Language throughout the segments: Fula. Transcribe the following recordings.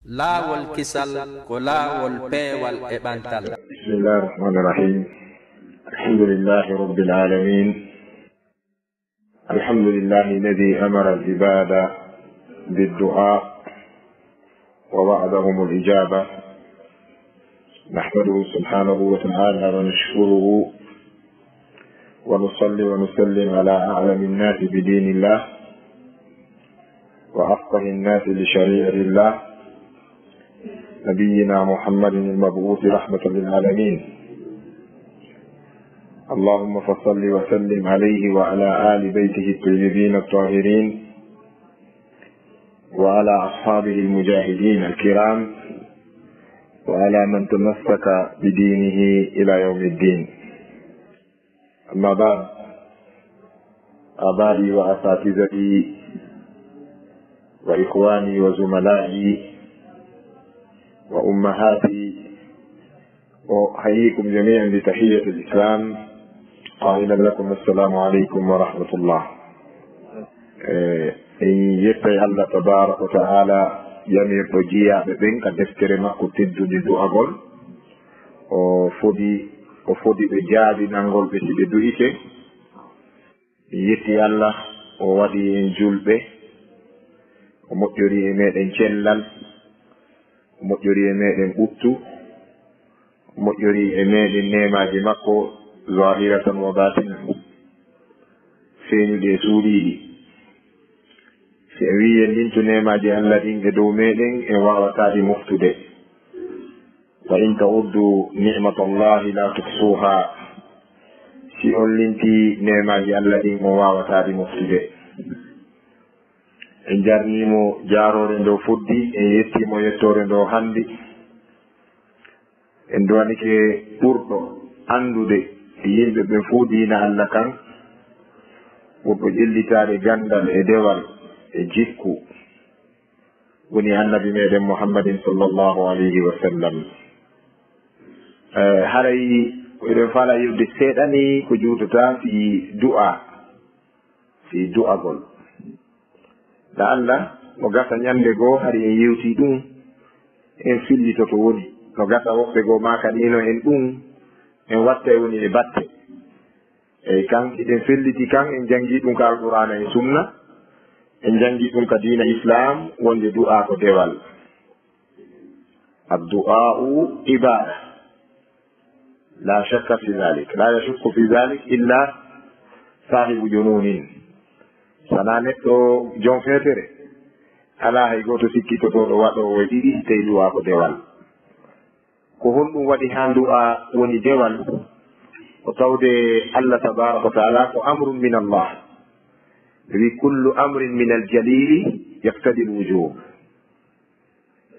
laawol kisal ko laawol peewal e ɓantal. Bismillahir Rahmanir Rahim. Alhamdulillahi Rabbil Alamin. Alhamdulillahi alladhi amara al-ibada bid-du'a wa wa'adahum al-ijaba. Nahmaduhu subhanahu wa ta'ala wa nashkuruhu wa nusalli wa nusallim ala a'lami an-nasi bi dinillah wa afqahi an-nasi li shari'atillah نبينا محمد المبعوث رحمة للعالمين. اللهم فصل وسلم عليه وعلى آل بيته الطيبين الطاهرين وعلى أصحابه المجاهدين الكرام وعلى من تمسك بدينه إلى يوم الدين. أما بعد، آبائي وأساتذتي وإخواني وزملائي وأمهاتي، أحييكم جميعا بتحية الإسلام قائلا لكم السلام عليكم ورحمة الله. يبقى الله تبارك وتعالى يمير بجيا ببين كدفتر ما كتد دو أقول وفودي بجادي نانغول بسي بدو إيكي يتي الله وودي ينجول به ومؤجري ميدن جلال moƴƴori e meɗen ɓuttu, moƴƴori e meɗen nemaji makko zahiratan wa batinan, feeñuɗi e suuɗiɗi. si en wi en lintu nemaji Allah ɗin e dow meɗen en wawataɗi moftude. wa in ta'uddu ni'matallahi la tuhsuha, si on linti nemaji Allah ɗin on wawataɗi moftude. en jarnimo jaarore ndo fuddi, en yettimo yettore ndo handi. en duwanike ɓurɗo andude yimɓe ɓe fuu diina Allah kan, ɓurɗo ƴellitade gandal e dewal e jikku, woni annabi meɗen Muhammadin sallallahu alayhi wa sallam. haray eɗen fala yewde seeɗani ko juutata fi du'agol. da Allah no gasa ñande goo hari en yewti ɗum en fillito to woni, no gasa woɓɓe goo ma kadino en ɗum en watta woni e batte. eyyi kan eɗen felliti kan en jangi ɗum ka alqur'ana e sunna, en jangi ɗum ka diina islam, wonde du'a ko dewal. addu'a'u ibada la shakka fi dhalik, la yashukku fi dhalik illa sahibu jununin. sana neɗɗo jon feetere ala hay goto sikkitotoɗo waɗowo e ɗiɗi tawi du'a ko dewal. ko honɗum waɗi ha du'a woni dewal, ko tawde Allah tabaraka wa taala ko amrun min Allah. wi kullu amrin min aljalili yaftadi lwujub.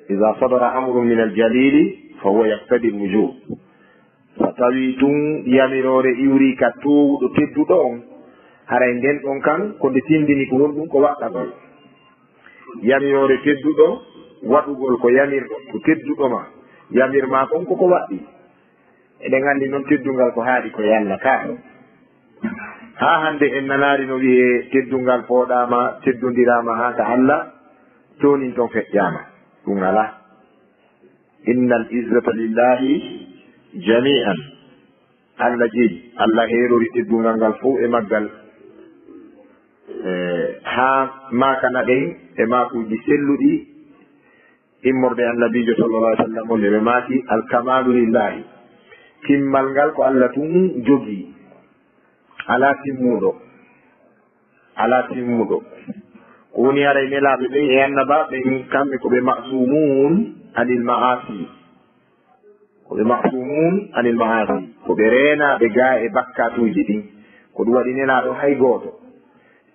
ida sadara amrun min aljalili fa huwa yaftadi lwujub. so tawi tun yamirore iwri ka towɗo tedduɗo on, haray nden ɗon kan ko nde tindini ko honɗum ko waɗɗagol. yamirore tedduɗo, waɗugol ko yamirɗo ko tedduɗo ma, yamirma kon koko waɗɗi. eɗen andi noon teddungal ko haaɗi ko yalla ka. ha hande en nanari no wiye teddungal fooɗama, teddodirama ha ka Allah, tonin ton feƴƴama. ɗum ala. inna al izzata lillahi jami'an. Allah jeeyi, Allah heerori teddungal ngal fo e maggal. ha makana ɗen e makuji selluɗi immorde annabijo sallallahu alaihi wasallam onde ɓe maaki alkamalu lillahi. timmal ngal ko Allah tun jogi, ala timmuɗo, ala timmuɗo. ko woni haray nelaɓe ɓen e annabaɓe kamɓe koɓe masumun anil ma'asi, koɓe masumun anil ma'asi, koɓe renaɓe ga e bakkatuji ɗin. ko ɗum waɗi nelaɗo hay goto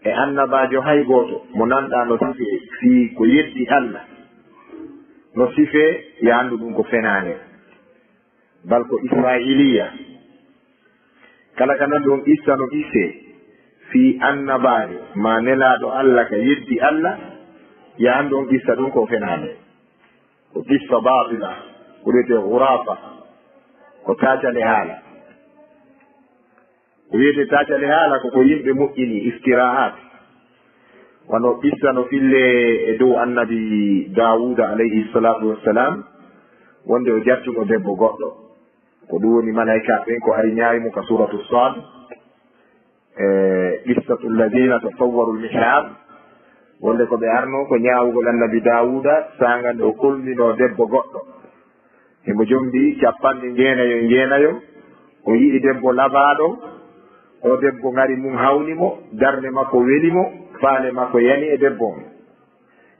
e annabajo hay goto mo nanɗa no sife fi ko yeddi Allah, no sife ya andu ɗum ko fenane, bal ko israiliya. kala ka nan ɗon issa no isse fi annabajo ma nelaɗo Allah ka yeddi Allah, ya andu on issa ɗum ko fenane, ko issa batila, ko wiyete hurafa, ko tacale haala. ko wiyete tacale haala koko yimɓe moƴƴini iftira'at. wano ɓissa no fille e dow annabi dawuda alayhi salatu wassalam wonde o jartuno debbo goɗɗo ko ɗum woni malaika ɓen ko ari ñaawimo ka suratu sad qissatu lladina tasawwaru lmihrab wonde ko ɓe arno ko ñaawugol annabi dawuda sangande o kolmino debbo goɗɗo himo jomdi 90 o yiɗi debbo labaɗo o debbo ngari mum hawnimo darde makko welimo faale makko yani e debbo on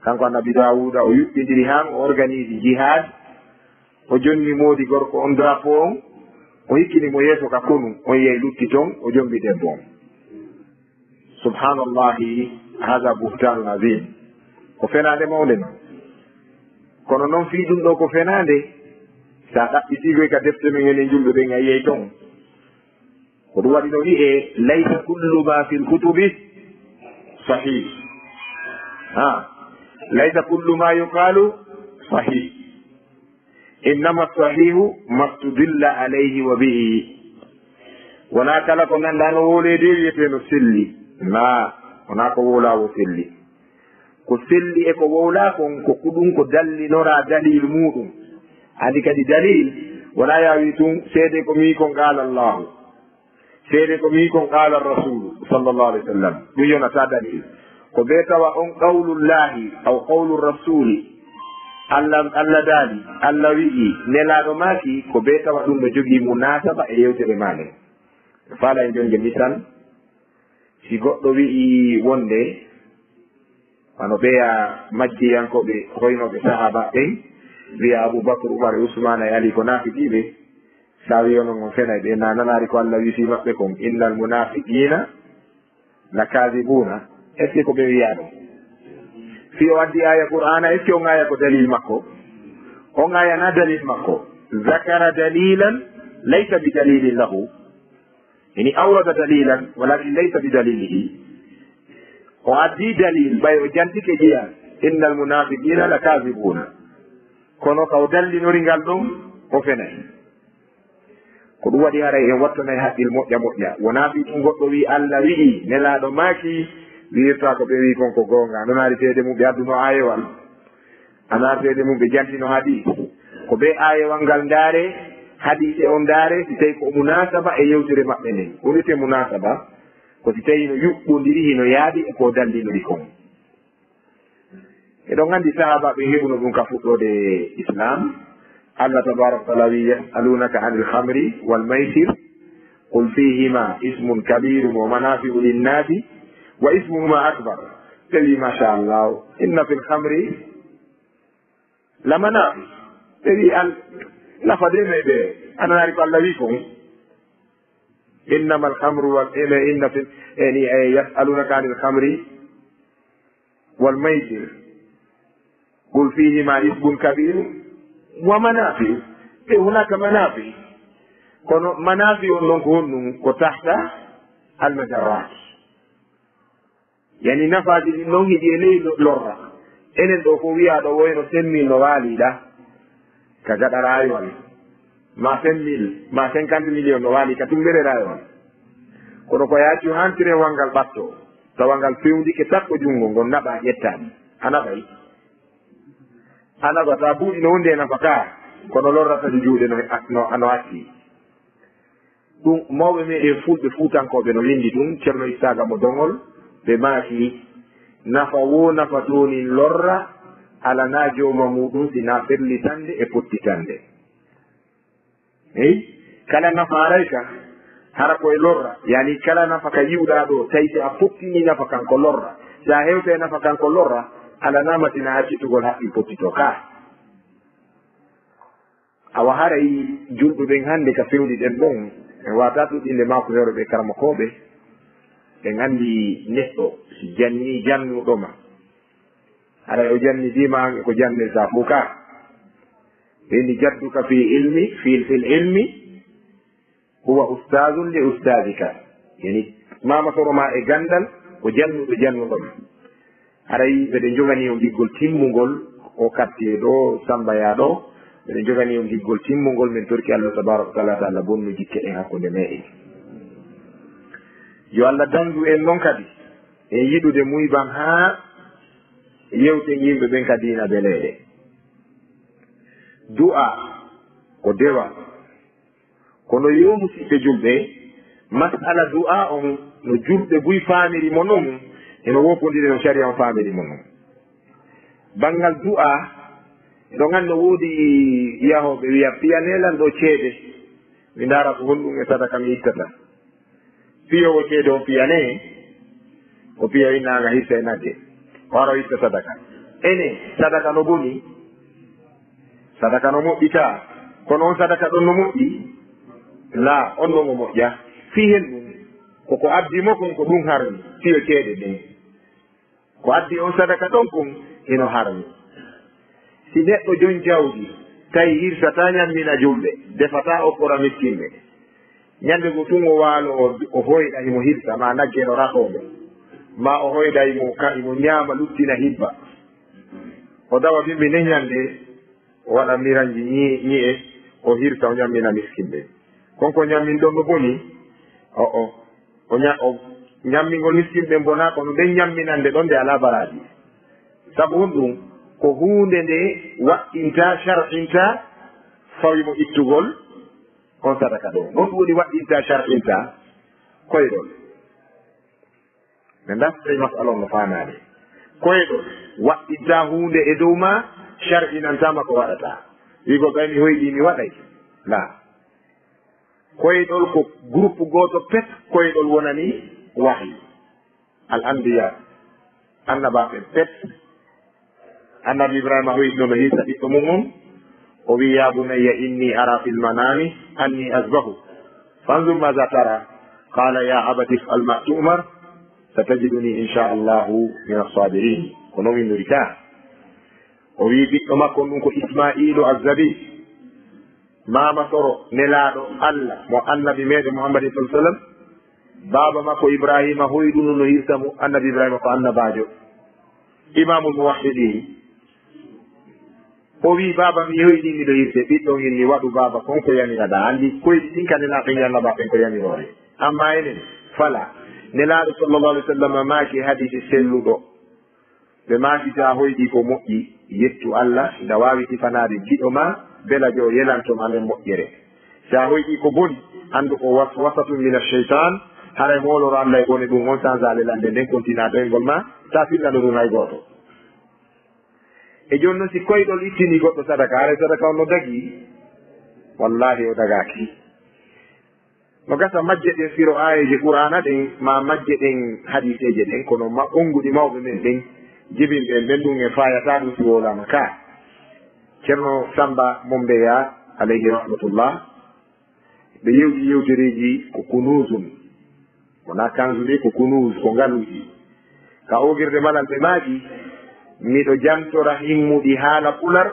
kanko annabi dawuda o yuɓɓidiri han o organise jihad o jonni moodi gorko on drapeau on o hikkinimo yeeso ka konu on yehi lutti toon o jombi debbo on subhanallahi hada buhtanun azim ko fenade mawde ma kono noon fii ɗum ɗo ko fenade sa ɗaɓɓitigoy ka defte men enen julɓe ɓen a yiyey toon ko ɗum waɗi no wi'e laysa kullu ma fi lkutubi sahih laysa kullu ma yuqalu sahih innama sahihu mastudilla alayhi wa bihi wona kala ko ganduɗa no wolede wiyeteno selli na wona ko wolawo selli ko selli e ko wowla kon ko ɗum ko dallinora dalil muɗum andi kadi dalil wona yawi tun seede ko mi kon qala llahu seede ko mi kon qala rasulu sallllahu alih w sallam ɗum yonata dalil ko ɓe tawa on qawlullahi aw qawlu rasuli allah daali allah wi'i nelaɗo maki ko ɓe tawa ɗum no jogii munasaba e yewtere maɗen faala e jonge misal si goɗɗo wi'i wonde wano ɓeya majjiyankoɓe hoynoɓe sahaba ɓen wiya aboubacre oumar e ousmane e ali ko nafiqiɓe sa wiyonon on fenay ɓe na nanari ko allah wisi maɓɓe kon innal munafiqina la kadibuna est ce que ko ɓe wiya ɗum fi o addi aya qur'ana est ce que on aya ko dalil makko on ayana dalil makko zakara dalilan laysa bi dalilin lahu yani awrada dalilan walakin laysa bi dalilihi o addi dalil ɓay o jantike ƴiya innal munafiqina la kadibuna kono kaw dallinori ngal ɗum o fenay ko ɗum waɗi haray en wattanay haqqil moƴƴa moƴƴa wona fi ɗum goɗɗo wi allah wi'i nelaɗo maaki wiirta ko ɓe wi kon ko gonga nonaari feede mum ɓe adduno ayewal ana feede mum ɓe jantino hadis ko ɓe ayewal ngal ndaare hadise on ndaare si tawi ko munasaba e yewtere maɓɓe nden ko wiyete munasaba ko si tawi no yuɓɓodiri hino yaadi e ko dallinori kon eɗon anndi sahaba ɓe heɓuno ɗum ka fuɗɗode islam allah tabaraka taala wi yasalunaka anil hamri walmaysir qul fihima ismun kabirum wa manafiu linnasi wa ismuhuma akbar ɓe wi machallah inna fi lhamri la manafi ɓe wi nafa de me ɓe ananari ko allah wi kon innama alhamru inna fi yasalunaka anil hamri walmaysir qul fihima ismun kabirum wa manafi e hunaka manafi kono manafi on noon ko honɗum ko tahta almajarrat yani nafaji ɗin noon hiɗi e ley lorra enen ɗo ko wiyaɗo woyno 5 000 no waaliɗa ka gaɗa rayuwal ma 5 000 ma 50 millions no waali ka tumbere rayuwal kono ko yaccu hantire walngal ɓatto tawalngal fewndike sappo junngo ngon naɓa ƴettaɗi a naɓay a naɓata buuɗi no wonde e nafa ka kono lorratadi juuɗe no acci ɗum mawɓe meɗen fulɓe fuutankoɓe no windi ɗum ceerno issaga mo dongol ɓe maaki nafa wo nafa toni lorra alana joma muɗum sina ferlitande e pottitande eyi kala nafa aray ka hara koye lorra yani kala nafa ka yiwɗa ɗo tawi si a pottini nafa kanko lorra si a hewta e nafa kanko lorra alanama sina accitugol haqqi pottito ka awa haray julɓe ɓen hannde ka fewɗi ɗen ɗon en wata ɗuɗɗinde mako hewre ɓe karmakoɓe ɓe gandi neɗɗo si janni jannuɗoma haray o jannidima ko jannirta fo ka ɓeni jadduka fi ilmi fil ilmi huwa ustadun li ustadika yani mama soroma e gandal ko jannuɗo jannuɗoma haray ɓeɗe jogani o giggol timmugol o quartier ɗo sambaya ɗo ɓeɗe jogani o giggol timmugol min torki allah tabaraka taala ta allah bonnu jikke ɗen hakkude meɗen yo allah dandu en noon kadi e yiɗude muybam haa yewten yimɓe ɓen ka diina beleeɗe. du'a ko dewa kono yo musidɓe julɓe masala du'a on no julɓe buy faamiri mo noon eno woppodiri no sharia on faamiri mo noon. banngal du'a ɗo nganno woodi yahoɓe wiya piyanelan ɗo ceede mi ndaara ko honɗum e sadaka mi ittata piyowo ceede o piyane o piya innaanga hirsa e nagge o ara itta sadaka ene sadaka no boni sadaka no moƴƴita kono on sadaka ɗon no moƴƴi la on ɗon o moƴƴa fi hen ɗum koko addimo kon ko ɗum harmi piyo ceede ɗen ko addi on sadaka ɗon kon eno harmi. si neɗɗo jon jawdi tawi hirsata ñammina julɓe defata o kora miskinɓe ñande go tun o waalo o hoyɗa imo hirsa ma nagge no raɗoɓe ma o hoyɗa imo ñaama luttina hibba o dawa bimbi ne ñande o waɗa miranji ñi'e o hirsa o ñammina miskinɓe konko ñammin ɗon no boni o ñammingol miskinɓe bona kono nden ñamminande ɗon nde ala baraji sabu on ɗum ko hunde nde waɗɗinta shar'inta fawimo ittugol on sadaka ɗo on ɗum woni waɗɗinta shar'inta koyɗol ɓe ndafta e masala on no faamaade koyɗol waɗɗinta hunde e dow ma shar'inantama ko waɗata wigo ɓay mi hoyɗi mi waɗay la koyɗol ko groupe gooto pet koyɗol wonani wahyi al anbiya annabaɓe pet annabi ibrahima hoyɗino no hiisa ɓiɗɗo mum on o wi ya bunayya inni ara fil manami anni asbahu fanzur maga tara qala ya abati if'al ma tu'mar satajiduni inchallahu min assabirin ko noon winnori ka o wi ɓiɗɗo makko ɗum ko ismailu azzabi mama soro nelaaɗo allah mo annabi meɗe muhammadin sa sallam baaba makko ibrahima hoyɗuno no hirsa mo annabi ibrahima ko annabajo imamul muwahhidin o wi baba mi hoyɗi miɗo hirse ɓiɗɗo ngel mi waɗu baba konko yamiraɗa andi koyɗi ɗin ka nelaɓe ñannabaɓen ko yamirore amma enen fala nelaɗo sallllahu alih w sallam maaki hadise selluɗo ɓe maakita hoyɗi ko moƴƴi yettu allah nda wawi tifanade jiɗo ma bela jo yelantoma nden moƴƴere sa hoyɗi ko boni andu ko wasatu min alcheytan haray moloro allah e bone ɗum on sans alelande nden continua doygol ma sa fillano ɗum hay goto e joni noon si koyɗol ittini goɗɗo sadaka haray sadaka on no dagi wallahi o dagaki no gasa majje ɗen siro ayeje qur'ana ɗen ma majje ɗen hadiseje ɗen kono ɓonnguɗi mawɓe men ɗen jibinɓe ɓen ɗum e fayata ɗum si wolama ka ceerno samba mombeya alayhi rahmatullah ɓe yewɗi yewtereji ko kunusum wona kansude ko kunus ko ngaluji ka ogirde malal ɓe maaji miɗo jantora himmuɗi haala pular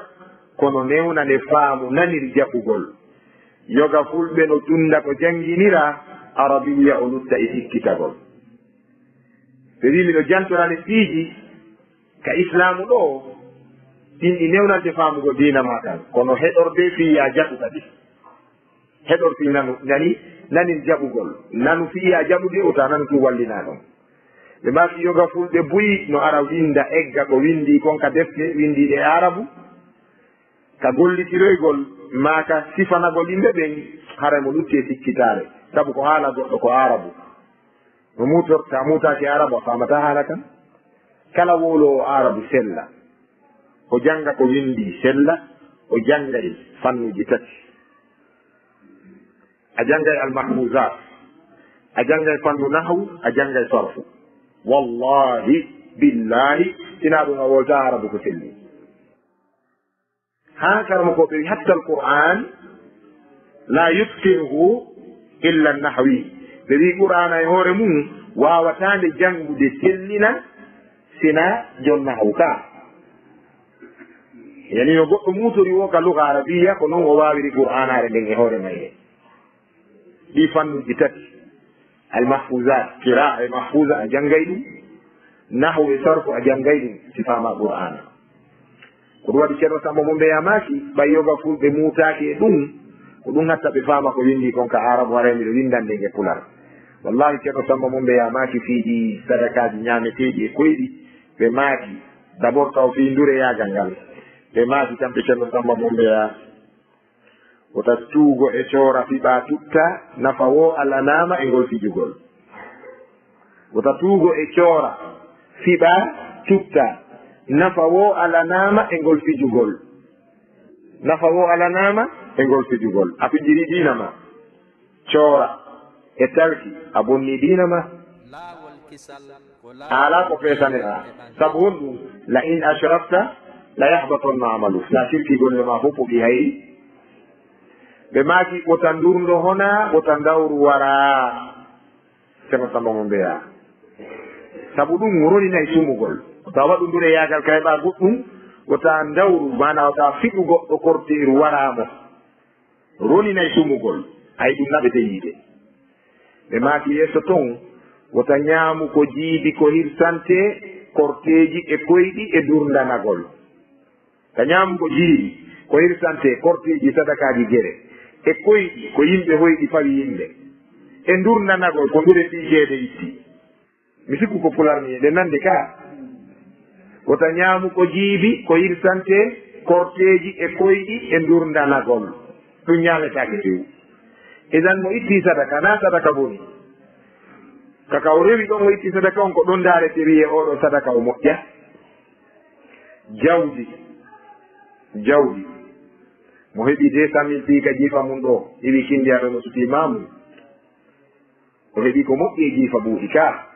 kono newnane faamu nanir jaɓugol yoga fulɓe no tunda ko janginira arabiya o lutta e sikkitagol ɓe wi miɗo jantorane piiji ka islamu ɗo ɗinɗi newnante faamugo diina ma kan kono heɗorde fiya jaɓu kadi heɗorti nanu nanir jaɓugol nanu fiya jaɓude ota nanu tu wallina ɗon ɓe mbasi yoga fulɓe buyi no ara winda egga ko windi kon ka defte windiɗe arabu ka gollitiroygol ma ka sifanagol yimɓe ɓen haray mo lutti e sikkitare saabu ko haala goɗɗo ko arabu no mutorta mutaki arabu a famata haala kan kala wolowo arabu sella o janga ko windi sella o jangay fannuji tati a jangay almahfusat a jangay fannu nahwu a jangay sarfu wallahi billahi ina ɗum a wolta arabu ko selli ha karama ko ɓe hatta alquran la yutqinuhu illa nahwi ɓe wi qur'ana e hoore mum wawatande jangude sellina sina jon nahwu ka yani no goɗɗo mutori wo ka luga arabiya ko noon o wawiri qur'anare nden e hoore mayre ɗi fannuji tati almahfusat qira e mahfusa a janggay ɗum nahwu e sarfu a janggay ɗum si fama qur'ana ko ɗum waɗi ceerno samba mo mbeyamaki ɓay yoga fulɓe mutaki e ɗum ko ɗum hatta ɓe fama ko windi kon ka arabu hara miɗo windande nge pular wallahi ceerno samba mum ɓe maaki fiiɗi sadakaji ñameteɗi e koyɗi ɓe maaki d' abord taw fi ndure yagal ngal ɓe maaki kamɓe ceerno samba mum ɓeya wota tuugo e coora fiɓa tutta nafa wo alanama e ngol fijugol wota tuugo e coora fiɓa tutta nafa wo alanama e ngol fijugol nafa wo alanama e ngol fijugol a fijiri dinama coora e tarki a bonni dinama ala ko feesane a sabu hon ɗum la in ashrakta la yahbatonno amalu sa sirki golle ma fof ɓoɓi hayri ɓe maaki ɓota ndurdo hona ɓota dawru wara ceerno samba mo mbeya sabu ɗum roninayi sumugol wota waɗu ndure yagal kayɓa goɗɗum wota dawru mana wota fiɗu goɗɗo korteru waramo roninayi sumugol ay ɗum naɓete yiide ɓe maaki yeeso ton wota ñaamu ko jiiɗi ko hirsante korteji e koyɗi e durdanagol ka ñaamu ko jiiɗi ko hirsante korteji sadakaji gere e koyɗi ko yimɓe hoyɗi fawi yimɓe e durdanagol ko ndure fijeede itti mi sikku ko pularni ɗe nande ka wota ñaamu ko jiibi ko hirsante korteji e koyɗi e durdanagol ɗum ñaametake few idan mo itti sadaka na sadaka boni kaka o rewi ɗon o itti sadaka on ko ɗon darete wiye oɗo sadaka o moƴƴa jawdi mo heɓi 200 000 piika jiifa mum ɗo iwi kindiyaɗo no suti mamum o heɓi ko moƴƴi e jiifa ɓuuɗi ka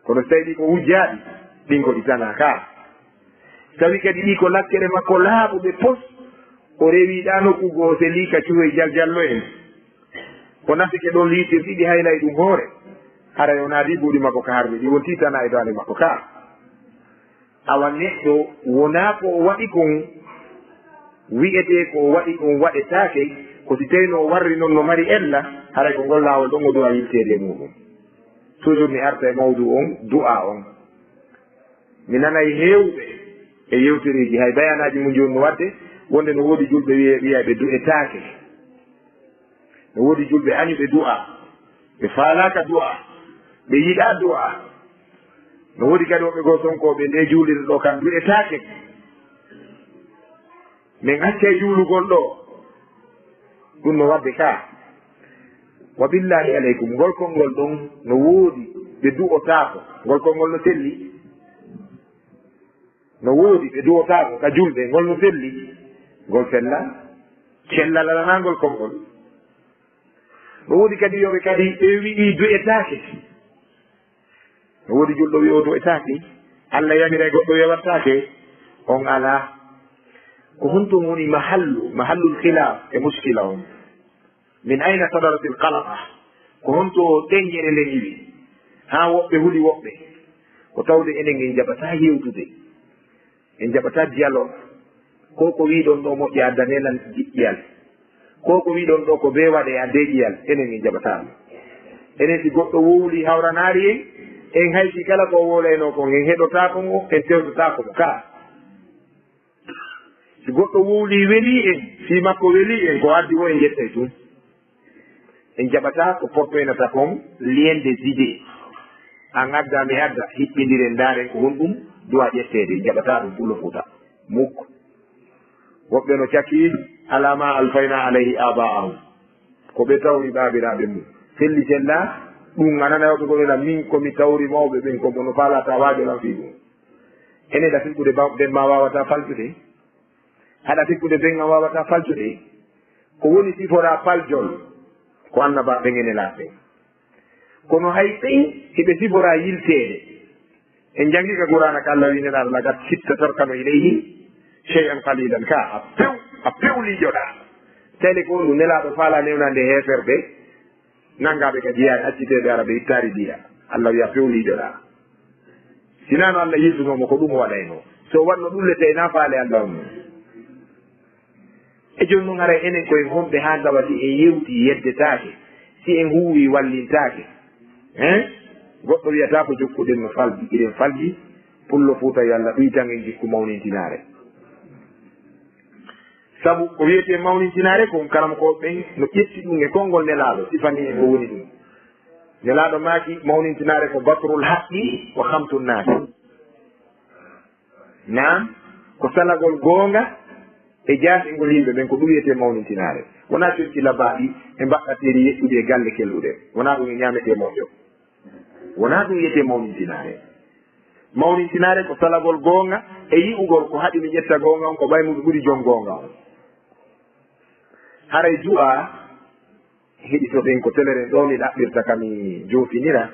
kono so tawi ɗi ko wujjaɗi ɗin ko ɗi tana ka tawi kadi ɗi ko lakkere makko laaɓuɓe pos o rewiɗa nokkugo se liika cuhoy jaljallo en ko nafike ɗon liitir ɗiɗi haylay ɗum hoore hara yo naadi ɓuuɗi makko ka harmi ɗi won titana e dande makko ka awa neɗɗo wona ko o waɗi kon wi'ete ko waɗi ɗum waɗetake ko si tawi no warri noon no mari ella haray ko ngol laawol ɗon o duwa yiltede muɗum toujours mi arta e mawdu on du'a on mi nanay heewɓe e yewtereji hay bayanaji mum joni no wadde wonde no woodi julɓe wiyaɓe du'etake no woodi julɓe añuɓe du'a ɓe faalaka du'a ɓe yiɗa du'a no woodi kadi woɓe goo sonkoɓe nde juulirde ɗo kam du'etake min acce juulugol ɗo ɗum no wadde ka wa billahi aleykum ngol konngol ɗon no woodi ɓe du'otako ngol konngol no selli no woodi ɓe du'otako ka julɓe ngol no selli ngol fella cellal alanangol konngol no woodi kadi yoɓe kadi ɓe wi'i du'etake no woodi julɗo wi o du'etake allah yamira goɗɗo yewattake on ala ko honton woni mahallul khilaf e muskila on min ayna sadarat il qalata ko honto ɗenƴere nden iwi ha woɓɓe huuli woɓɓe ko tawde enen en jaɓata yewtude en jaɓata dialogue ko ko wiɗon ɗo moƴƴi addanelan jiƴƴiyal ko ko wiɗon ɗo ko be waɗe a deƴƴiyal enen en jaɓata enen si goɗɗo wowli hawranari en haysi kala ko woleno kon en heɗotako mo en tewtotako mo ka si goɗɗo wowli weeli en fi makko weeli en ko addi o en jettay tun en jaɓata ko portoynata kon lien des idées an adda mi adda hiɓɓidiren daren ko hon ɗum duwa ƴettede jaɓata ɗum ɓulo fuuta mukko woɓɓe no cakki alama alfayna alayhi aba'ahum ko ɓe tawri babiraɓe mum selli sella ɗum anana woɓe gonena min komi tawri mawɓe ɓen ko bono falata wajolan fi ɗum ene ɗa fikkude ɓen ma wawata faltude haɗa fikkude ɓen ma wawata faltude ko woni sifora paljol ko annaba ɓen ene laaɓe kono hay ɓen heɓe sifora yiltede en jangi ka qur'ana ka allah wineɗa lagat sitta tarkano ilayhi chey an qalilan ka a pewlijoɗa tele ko ndu nelaɗo faala newnande heferɓe nangaɓe ka jiyaɗe acciteɓe ara ɓe ittari diya allah wiya pewlijoɗa sinano allah yiltunomo ko ɗum waɗayno so wanno ɗullete na faale allah on e joni noon ara enen koye homɓe ha gawa si en yewti yeddetake si en huwi wallintake goɗɗo wiyata ko jokkuɗen no falji iɗen falji pullo fuuta yo allah ɗuytan en jikku mawnintinare sabu ko wiyete mawnintinare ko kalam ko ɓen no ƴetti ɗum e konngol nelaɗo sifani en ko woni ɗum nelaɗo maaki mawnintinare ko batrul haqqi wa hamtu nnaasi nam ko salagol goonga e jaasingol yimɓe ɓen ko ɗum wiyete mawnintinare wona coñci labaɗi e mbaɗɗateri yeɗɗude e galle kelluɗe wona ɗum e ñamete moƴƴo wona ɗum wiyete mawnintinare ko salagol goonga e yi'ugol ko haɗi mi ƴetta goonga on ko ɓaymuɗo ɓuri joom goonga on haray du'a heɗitoɗen ko teleren ɗo mi ɗaɓɓirta kami joofinira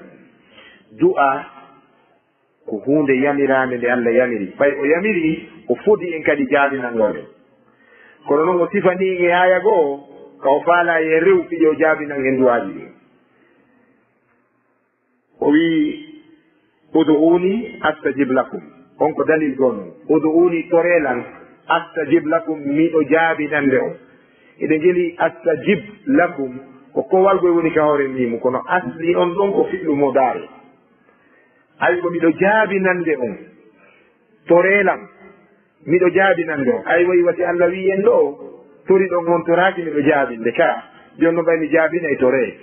du'a ko hunde yamirande nde Allah yamiri ɓay o yamiri o foti en kadi jaabinangoɗen kono noon o sifani e aya goo ka o faala e rew fiƴo jaabinan en duwaji ɗin o wi uduuni astajib lakum on ko dalil gonon uduuni torelan astajib lakum miɗo jaabinande on eɗen geli astajib lakum ko kowalgoy woni ka hoore mimu kono asli on ɗon ko fiɗɗu mo daare ay ko miɗo jaabinande on torelan miɗo jaabinande on ay wayi wati Allah wi en ɗo tori ɗon on toraki miɗo jaabinde ka jonno ɓay mi jaabina e tore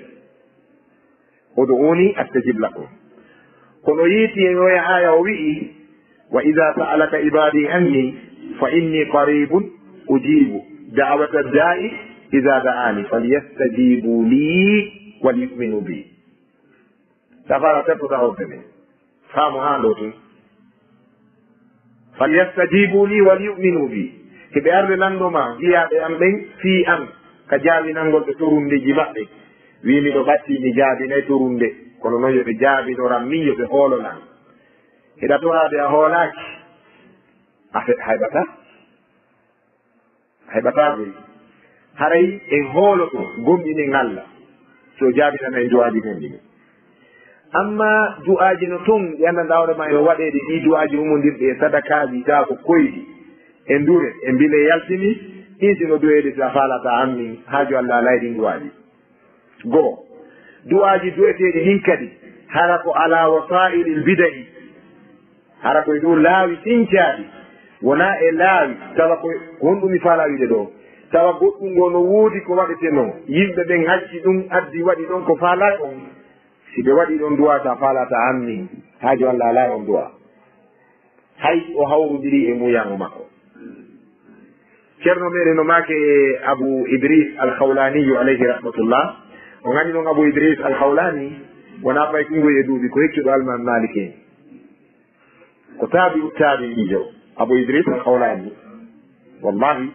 uduuni astajib lakum kono yiiti e oya aya o wi'i wa ida sa'alaka ibadi anni fa inni qaribun ujibu da'wata da'i ida da'ani falyastajibu li walyuminu bi safara tepputa hoɓɓe ɓe faamu ha ɗo tun falyastajibu li walyuminu bi heɓe arde landoma giyaɓe am ɓen fii an ka jaabinangol ɓe torundeji maɓɓe wimi ɗo ɓatti mi jaabinay torunde kono noon yoɓe jaabinoran min yoɓe hoolonan heɗa torade a hoolaki a heɓata ɓoy haray en hooloto gomɗinen Allah so jaabinana e du'aji men ɗini amma du'aji no toon ɗi anndanɗa hoorema eno waɗede ɗi du'aji umodirɗe e sadakaji ta ko koyɗi e ndure e mbile yaltini ɗin sino du'ede so a faalata anmin haaju Allah layɗin du'aji goo du'aji du'eteɗi ɗin kadi hara ko ala wasailil bida'i hara koye ɗo laawi sincaɗi wona e laawi tawa ko honɗumi faala wiide ɗo tawa goɗɗum ngo no woodi ko waɗeteno yimɓe ɓen hacci ɗum addi waɗi ɗon ko faala on si ɓe waɗi ɗon duwa ta faalata anni haaju Allah ala on duwa hay o hawrodiri e muyango makko ceerno meɗen no maake Abou Idris al-Khawlaniyu alayhi rahmatullah o gandi noon Abou Idris al-Khawlani wona fay kungoy e duuɓi ko heccuɗo alman Malik en ko taabi uttaabi ɗijo Abou Idris al-Khawlani wallahi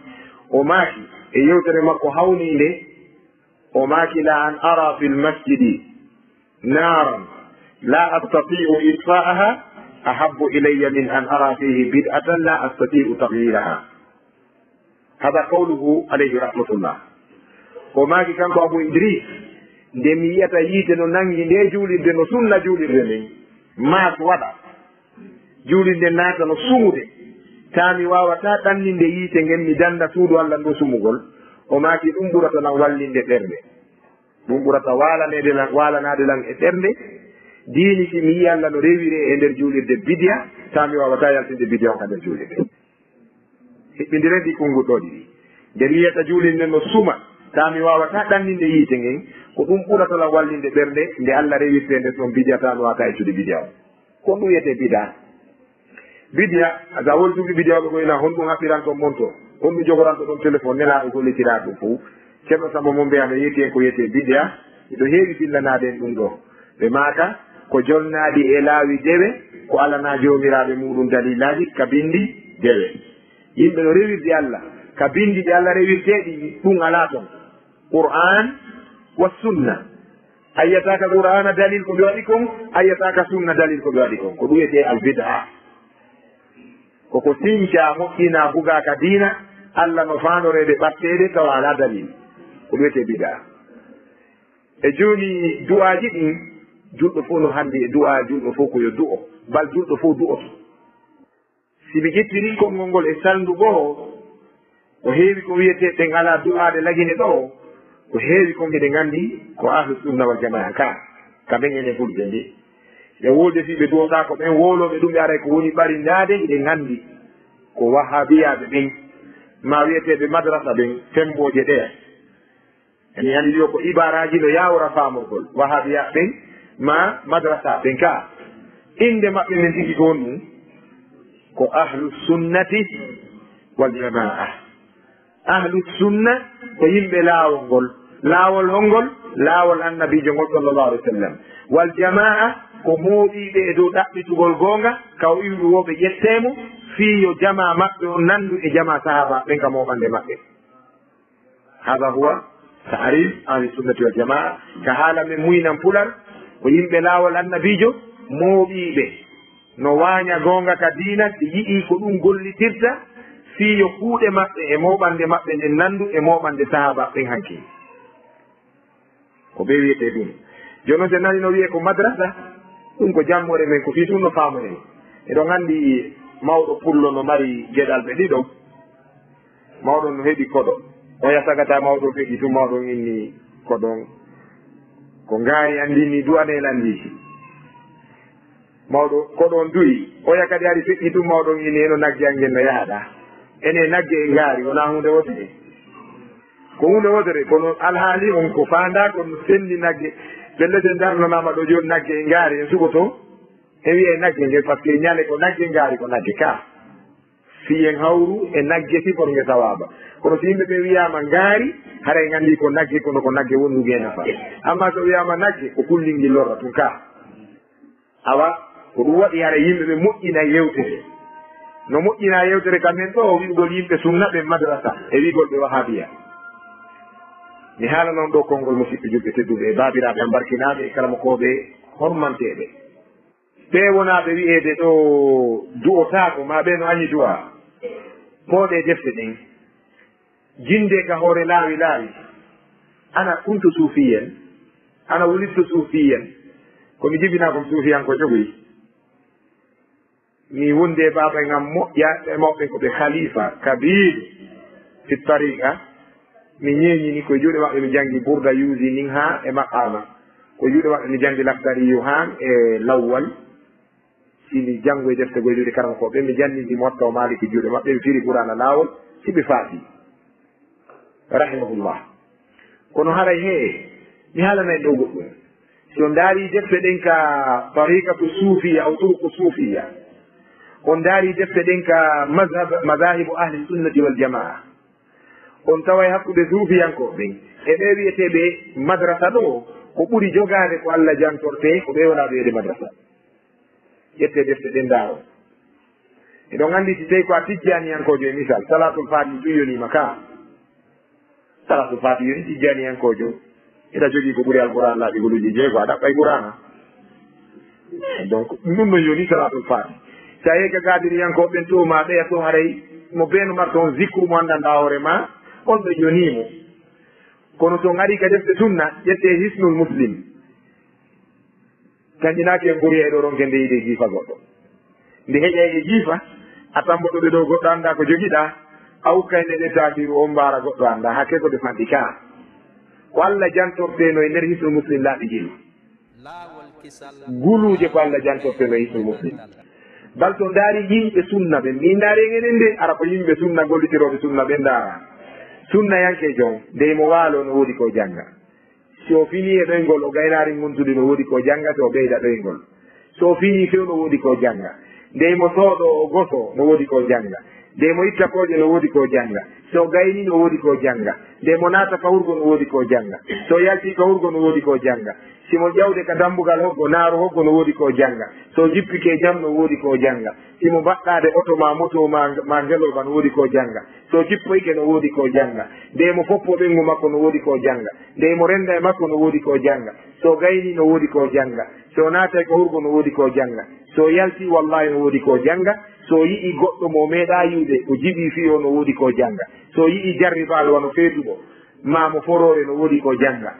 o maaki e yewtere makko hawninde o maaki la an ara fi lmasjidi naran la astati'u itfa'aha ahabbu ilayya min an ara fihi bid'atan la astati'u taghyiraha hada qawluhu alayhi rahmatullah o maaki kanko Abou Idris nde mi yiyata yiite no nangi nde juulirde no sunna juulirde nden maas waɗa juulirde naata no sumude ta mi wawata ɗanninde yiite ngen mi danda suudu Allah ndo sumugol o maaki ɗum ɓurata lan wallinde ɓernde ɗum ɓurata walanade lan e ɓernde diini si mi yi Allah no rewire e nder juulirde bidiya ta mi wawata yaltinde bidiya on ka nder juulirde hiɓɓindiredi konnguɗɗo ɗiɗi nde mi yiyata juulirde no suma ta mi wawata ɗanninde yiite ngen ko ɗum ɓurata lan wallinde ɓernde nde Allah rewirte nde toon bidiya ta mi wawata eccude bidiya o kon ɗum wiyete bida bidiya sa woltuki bidiya ɓe koyna honɗum haɓɓiran toon monto honɗum jogoranto ɗon téléphone nelaɗo gollitira ɗum fo ceerno Samba mo mbiyama yiyete ko yiyete bidiya iɗo heewi fillanaden ɗum ɗo ɓe maaka ko jolnadi e laawi dewe ko alana jomiraɓe muɗum dalilaji ka bindi dewe yimɓe no rewirde Allah ka bindi ɗi Allah rewirteɗi ɗum ala toon Qur'an wa sunna ayyataka Qur'ana dalil ko ɓe waɗi kon ayyataka sunna dalil ko ɓe waɗi kon ko ɗum wiyete al bid'a koko sinca moƴƴina bugaka diina Allah no fanorede ɓattede tawa ala dalil ko wiyete bid'a e joni du'aji ɗin julɗo fof no handi e du'a julɗo fof koyo du'o bal julɗo fof du'oto siɓe ƴettiri konngol ngol e salndu goo ko heewi ko wiyete ɗen ala du'ade lagine ɗo ko heewi ko mbiɗe gandi ko ahlu sunna wal jamaa kamɓen ene fulɓe ndi ɓe wolde fi ɓe duwota ko ɓen woloɓe ɗum ɓe aray ko woni ɓarindade ɗe gandi ko wahabiyaɓe ɓen ma wiyeteɓe madrasa ɓen temboje ɗe ene andi ɗo ko ibaraji no yawra famorgol wahabiya ɓen ma madrasa ɓen ka inde maɓɓe men tigi ko ɗum ko ahlu sunnati wal jamaa. ahlu sunna ko yimɓe laawol ngol, laawol hongol laawol annabijo ngol sallllahu alih wa sallam. wal jamaa ko mooɗiɓe e dow ɗaɓɓitugol goonga kaw iwɗu woɓe ƴettemo fii yo jama maɓɓe o nandu e jama sahaba ɓen ka moɓande maɓɓe. hada huwa taarif ahli sunnati wal jamaa. ka haala men muynan pular ko yimɓe laawol annabijo mooɓiɓe no waaña goonga ka diina ɓe yiɗi ko ɗum gollitirta fii yo kuuɗe maɓɓe e moɓande maɓɓe nden nandu e moɓande sahaba ɓen hanki ko ɓe wiyete ɗum. joni noon so nani no wiye ko madrasa ɗum ko jammore men ko fii tun no faamunen. eɗon anndi mawɗo pullo no mari geɗal ɓe ɗiɗo, mawɗon no heɓi koɗo o yasagata mawɗo feƴƴi tun mawɗon inni koɗon ko ngaari anndini duwanel anndi mawɗo koɗon duyi oya kadi ari feƴƴi tun mawɗon inni eno nagge angen no yahaɗa ene nagge e ngaari wona hunde wotere ko hunde wotere kono alhaali on ko faanda kono sendi nagge pellete darnanama ɗo joni nagge e ngaari en suɓoto e wiye nagge nge par ce que ñale ko nagge ngaari ko nagge ka fiyen hawru e nagge sifot nge sawaba. kono so yimɓe ɓe wiyama ngaari haray gandi ko nagge kono ko nagge wonnuge nafa. amma so wiyama nagge ko kullinggi lorra tun ka awa ko ɗum waɗi hara yimɓe ɓe moƴƴina yewtere no moƴƴina yewtere kamen ɗo o wi'ugol yimɓe sunna ɓe madrasa e wigol ɓe wahabiya. mi haala noon ɗo konngol musidɓe julɓe tedduɓe e baabiraɓe an barkinaɓe e kalamokoɓe hormanteɓe ɓe wonaɓe wi'ede ɗo du'otako ma ɓe no añi du'a pooɗe defte ɗen jinde ka hoore laawi laawi ana kuntu suufiyen ana wulitto suufiyen komi jibina kom suufiyan ko jogoyi mi wonde baaba ngam moƴƴa e mawɓe ko ɓe khalifa kabir fi tariqa mi ñeeñini koye juuɗe maɓɓe mi janngi bourda yuusi nin ha e maqama koye juuɗe maɓɓe mi janngi laftariyu han e lawwal simi janngo e defte goye juuɗe karama koɓe mi jannindi motta o maliki juuɗe maɓɓe mi firi qur'ana laawol siɓe faati rahimahullah. kono haray he mi haalana en ɗo goɗɗum so ndaari defte ɗen ka tariqatu suufiya aw turku suufiya on ndaari defte ɗen ka madahibu ahli sunnati wal jamaa on taway hakkude suufiyankoɓen e ɓe wiyeteɓe madrasa ɗo ko ɓuri jogade ko Allah jantorte ko ɓe wona ɓeyde madrasa. ƴette defte ɗen ndaaro eɗon anndi si tawi ko a tijjaniyankojo e misal salatul fati ɗum yonima ka salatul fati yoni tijjaniyankojo eɗa jogii ko ɓuri alqouran laaɓi goluji jeego a ɗaɓɓay qourana donc ɗum no yoni salatul fati. sa yeega gadiriyankoɓen to ma ɓeya to haray mo beeno mar toon zicre mo anndanɗa hoore ma on ɓe yonimo. kono to ari ka defte sunna ƴette hisnul muslim kañƴinaaki en ɓuri eɗo ronke nde yiide jiifa goɗɗo nde heƴa e jiifa a tamboɗo ɓe ɗo goɗɗo annda ko jogiɗa a ukkayne ɗe tatiru on mbaara goɗɗo annda hakke ko defanɗi ka ko Allah jantorteno e nder hisnul muslim laaɓi jini guluuje ko Allah jantorteno e hisnul muslim. bal to ndaari yimɓe sunna ɓen min ndaari enen nde ara ko yimɓe sunna gollitiroɓe sunna ɓe ndaara sunna yanke jon ndey mo waalo no woodi ko jannga so fini e ɗoyngol o gaynaari gontude no woodi ko jannga so ɓeyda ɗoyngol so fini few no woodi ko jannga ndey mo sooɗo o goso no woodi ko jannga nde mo itta kooƴe no woodi ko jannga so gayni no woodi ko jannga nde mo naata kawurgo no woodi ko jannga so yalti kawurgo no woodi ko jannga simo ƴawde ka dambugal hoggo naaru hoggo no woodi ko jannga so jippike jam no woodi ko jannga simo mbaɗɗade auto ma moto ma ngeloba no woodi ko jannga so jippoyke no woodi ko jannga nde mo foppo ɓenngu makko no woodi ko jannga nde mo renda e makko no woodi ko jannga so gayni no woodi ko jannga so naata ko hurgo no woodi ko jannga so yalti wallahi no woodi ko jannga so yi'i goɗɗo mo meeɗa yiwde ko jiɓi fiyo no woodi ko jannga so yi'i jarribaɗo wano feetuɗo ma mo forore no woodi ko jannga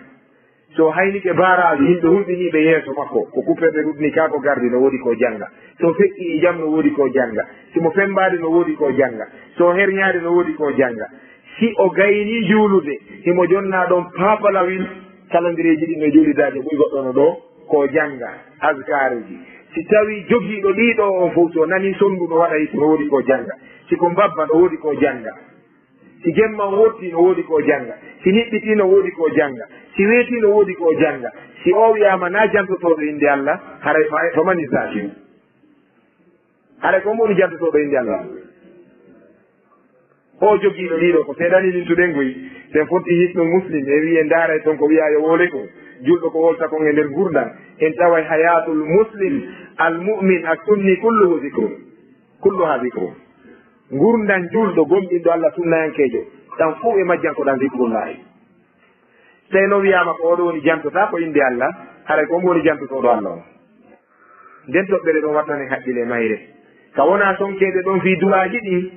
so haynike baaraji yimɓe hulɓiniɓe yeeso makko ko kupperde ɗuɗni ka ko gardi no woodi ko jannga so feƴƴi e jam no woodi ko jannga simo fembade no woodi ko jannga so herñade no woodi ko jannga si o gayni juulude himo jonna ɗon paapalawil caladireji ɗi no juulidaje ɓuy goɗɗo no ɗo ko jannga askareji si tawi jogiiɗo ɗiɗo on fof so nani sonndu no waɗa hikko no woodi ko jannga siko mbabba no woodi ko jannga si gemman wotti no woodi ko jannga si niɓɓiti no woodi ko jannga si weeti no woodi ko jannga si o wiyama na jantotoɗo inde allah haray famani satiu haray ko moni jantotoɗo inde allah o jogiiɗo ɗiɗo ko seeɗani lintuɗen goyi sen fonti hitno muslim e wiye ndaara toon ko wiya yo woole ko julɗo ko wolta kon e nder gurdam en taway hayatul muslim al mumin a sunni kulluhu zicrum kulluha zicrum gurdan julɗo gomɗinɗo allah sunnayankejo tan fuu e majjankoɗan zicrullahi tawi no wiyama ko oɗo woni jantota ko inde allah haray ko omo woni jantotoɗo allah o nden toɓɓere ɗon wattane haqqille mayre ka wona sonkeɗe ɗon fi duwaji ɗi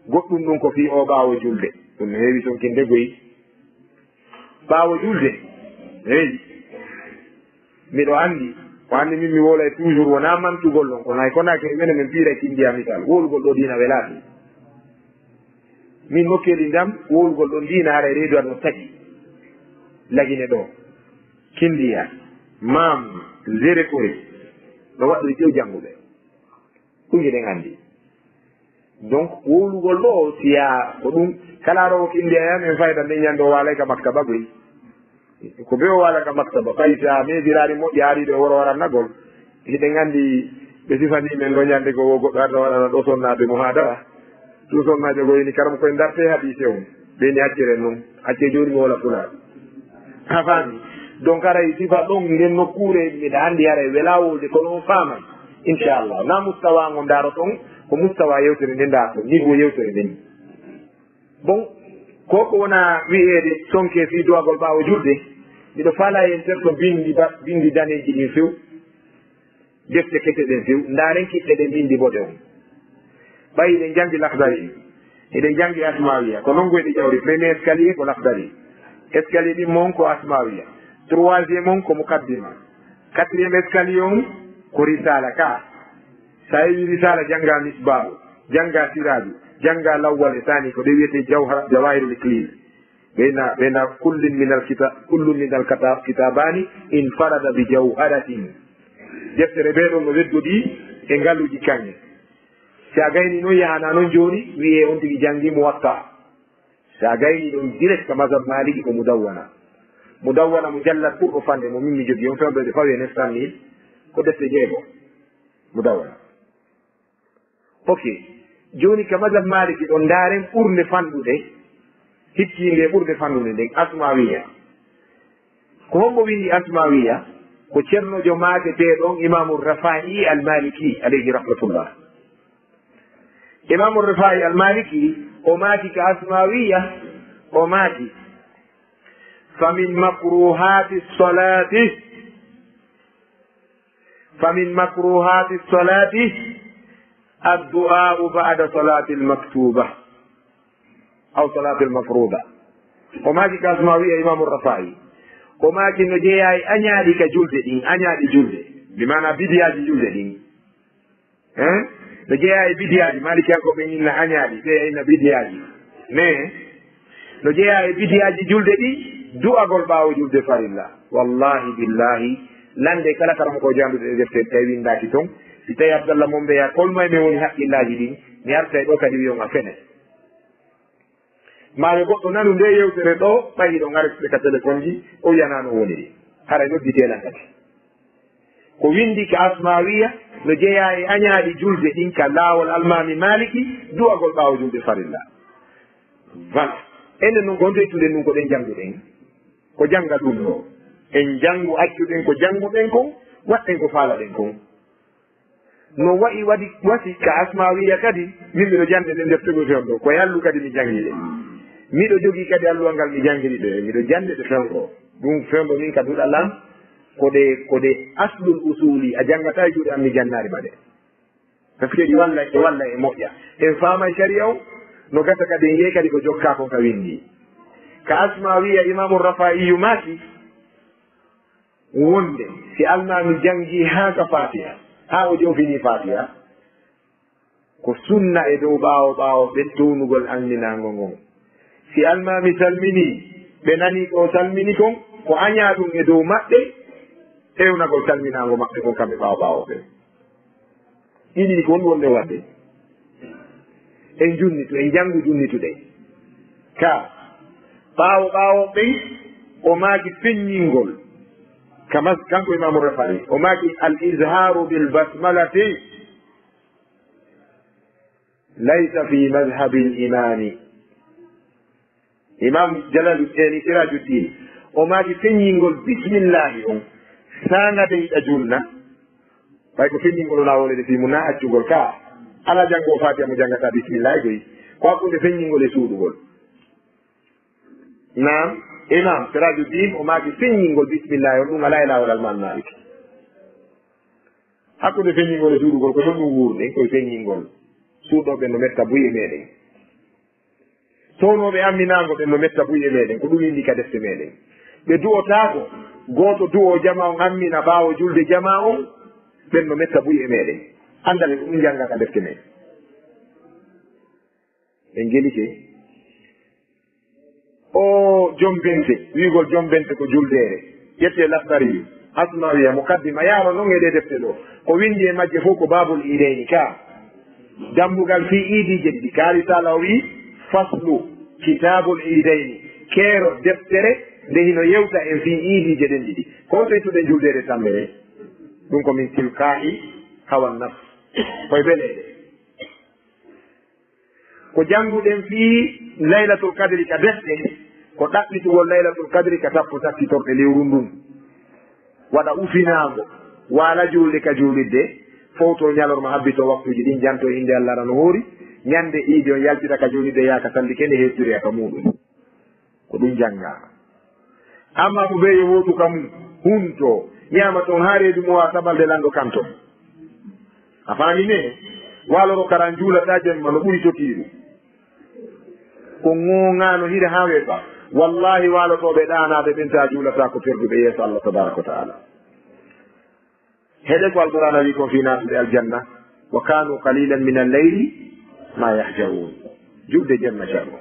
goɗɗum ɗum ko fi o ɓaawo julde ɗum no heewi sonkinde goyi ɓaawo julde heewi miɗo anndi o anndi min mi wolay toujours wona mantugol ɗon kono hay konake mene min piira kindiyamital wolugol ɗo diina welaaki min nokkeeli ndam wolugol ɗon diina ara reedu an no taƴi lagine ɗo kindiya mam zere kore no waɗɗo ƴew jannguɓe ɗum giɗen anndi donc wowlugol ɗo siya ko ɗum kala ɗo ko indi ayam en fayda nde ñande o waalay ka maktaba goy ko be o waala ka maktaba ɓay sa medirari moƴƴi haariɗo e woro warannagol hiɗen anndi ɓe sifani men ɗo ñande ko goɗɗo arta waɗana ɗo sonnade mo haadara tout sonnaje goyni karam koye darte haɗise on ɓeni acciren noon acce joni mi wola fulaa a faami donc aray sifa ɗon nden nokkure mbiɗa anndi aray welawolde ko ɗon faamay inchallah na mustawa ngo ndaaro ton ko mustawa yewtere nde ndaaro niveau yewtere nden bon koko wona wiyeede sonke fi duwagol ɓaawo julde miɗo faala hen terto bindi daneji ɗin few defte kete ɗen few ndaren kiɗɗe ɗe bindi boɗe on ɓayi ɗen janggi lahdari eɗen janggi asmawiya ko non goyɗe ƴawri premier escalier ko lahdari escalier ɗin moon ko asmawiya troisiéme on ko mukaddima quatriéme escalier on ko risala ka sa yewi risala jangga misbahu jangga siraju jangga lawwal e tani ko ɗe wiyete jawahirul éclise ɓeyna kullun min al kitabani in farada bi jawharatin deftere ɓe ɗon no wedduɗi e ngalluji kanŋe si a gayni noon yahana noon joni wiye on tigi jangi muwatta si a gayni ɗon direct ka mazhab maliki ko mudawwana mujallat ɓurɗo fande mo min mi jogui on fewɓe ɓe fawi e 900 000 ko defte jeego mudawwana ok joni ka mazhab maliki ɗon ndaren ɓurde fanɗude hittinde ɓurde fanɗude nden asmawiya ko hombo windi asmawiya ko ceernojo maateteɗon imamu rafai al maliki alayhi rahmatullah imamu rafai al maliki o maati ka asmawiya o maati famin makruhati solati addu'a'u ba'da salati al-maktuba aw salati al-mafruda o maaki ka asmawiya imamu rafai o maaki no jeeyayi añaaɗi ka julde ɗin añaaɗi julde bi mana bidiyaji julde ɗin no jeeyayi bidiyaji malikiyankoɓe inna añaaɗi ɓe inna bidiyaji mais no jeeyayi bidiyaji julde ɗi du'agol ɓaawo julde farilla wallahi billahi lande kala karama ko janduɗe e defte tawi windaki toon si tawi abdallah mon mbeya kolmoye men woni haqqillaji ɗin mi arta e ɗo kadi wiyon a fene maɓe goɗɗo nanu nde yewtere ɗo ɓayi ɗo garesɓe ka téléphone ji o wiyanano woniri haray nodditelan kadi ko windi ka asmawiya no jeeya e añaaɗi julde ɗin ka laawol almami maliki duwagol ɓaawo julde farilla voilà enen noon ko hontoytuɗen ɗum ko ɗen jannguɗen ko jannga ɗum ɗo en janngu accuɗen ko jannguɗen kon waɗɗen ko faalaɗen kon no wati ka asmawiya kadi min miɗo jande ɗen deftego fewn ɗo koye allu kadi mi janngiɗe miɗo jogii kadi alluwal ngal mi janngiri ɗe miɗo jannde ɗe fewnɗo ɗum fewnɗo min ka duɗalam koɗe aslul usuli a janngata e juuɗe am mi jannaari baɗe par ce que ɗi walla e moƴƴa en faama sharia o no gasa kadi en yehi kadi ko jokka kon ka winndi ka asmawiya imamu rafaiyu maaki wonde si almami jangi haa ka fatiha haa o jofini fatiha ko sunna e dow ɓaawo ɓen townugol anndinango ngon si almami salmini ɓe nani ko salmini kon ko aña ɗum e dow maɓɓe ewnagol salminago maɓɓe kon kamɓe ɓaawo ɓe ɗiɗi ko woni wonde wadde en junnitu en janngu junnitude ka ɓaawo ɓen o maaki feññingol كما كان إمام الرفاعي وماكي الإزهار بالبسملة ليس في مذهب الإمام إمام جلال الدين سراج الدين وماكي فنينغول بسم الله سانا بيت أجولنا فايكو فنينغول لا ولد في منا أجول كا على جانغو فاتيا مجانغا بسم الله جوي كواكو فنينغول سودغول نعم إمام سراج الدين وماكي فنينغول بسم الله ونوما لا إله إلا الله مالك hakko de feññingol e suudugol ko ɗon ɗum wuurde koye feññingol suuɗoɓe no metta buye meɗen sownoɓe amminago ɓen no metta buye meɗen ko ɗum indi ka defte meɗen ɓe du'otako goto du'o jama on ammina ɓawo julde jama on ɓen no metta buye meɗen andale ko ɗum janga ka defte meɗen en gelike o joom bente wigol joom bente ko juldere ƴette laftari asmawiya mukaddima yaaro noon e ɗe defte ɗo ko windi e majje fof ko babul ideyni ka dambugal fi iidije ɗiɗi kaari sala o wi faslu kitabul ideyni keero deftere nde hino yewta en fi iidije ɗen ɗiɗi ko toytuɗen juldede tammere ɗum komin tilka'i hawan naf koye beleɗe ko jannguɗen fi laylatul kadri ka defte ko ɗaɓɓitugol laylatul kadri ka tappo takkitorɗe lewru ndun waɗa ufinago waala julde ka julidde fowto ñalorma habbito waktuji ɗin janto inde allah rano hoori ñande iidi on yaltita ka julidde yaaka salli kene hettiri ka muɗum ko ɗum janngama amma ko ɓeye wotu kam hunto ñama toon ha reedu mo wa sabalde lanɗo kanton a faami ne waloro karan juulata jemma no ɓuri totiiru ko ŋoŋano hiɗe ha weɓa wallahi walotoɓe ɗanade ɓenta juulata ko perduɓe yeeso allah tabaraka wa taala heɗe ko alqur'ana wi kon fi nasude aljanna wa kanu qalilan min alleyli ma yahjaun julde jemma jargo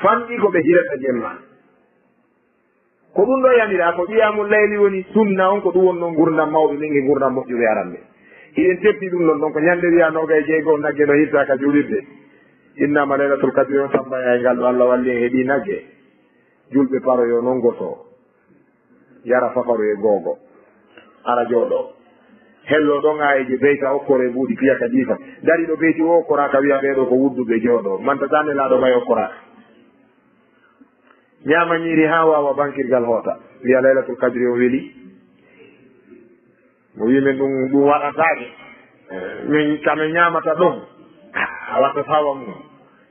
famɗi ko ɓe hirata jemma ko ɗum ɗo yamira ko ƴiyamu layli woni sunna on ko ɗum wonno gurdam mawɓe min ge gurdam moƴƴuɓe aranɓe hiɗen tepti ɗum ɗon ɗon ko ñande wiya noga e jeegom nagge no hirta ka julirde innama laylatul kadri on tambaya e ngal ɗo allah walli en heeɗi nagge julɓe paroyo noon goto yara fafaru e googo ara jooɗo hello ɗon ayeje beyta okkore ɓuuɗi piya ka jiifa dari ɗo beyti o okkoraka wiya ɓeeɗo ko wudduɓe jooɗo mantatane laaɗo may okkoraka ñaama ñiiri ha wawa bankirgal hoota wiya laylatul kadri o weeli mo wimen ɗum waɗatake min kame ñamata ɗon a wattatawa mum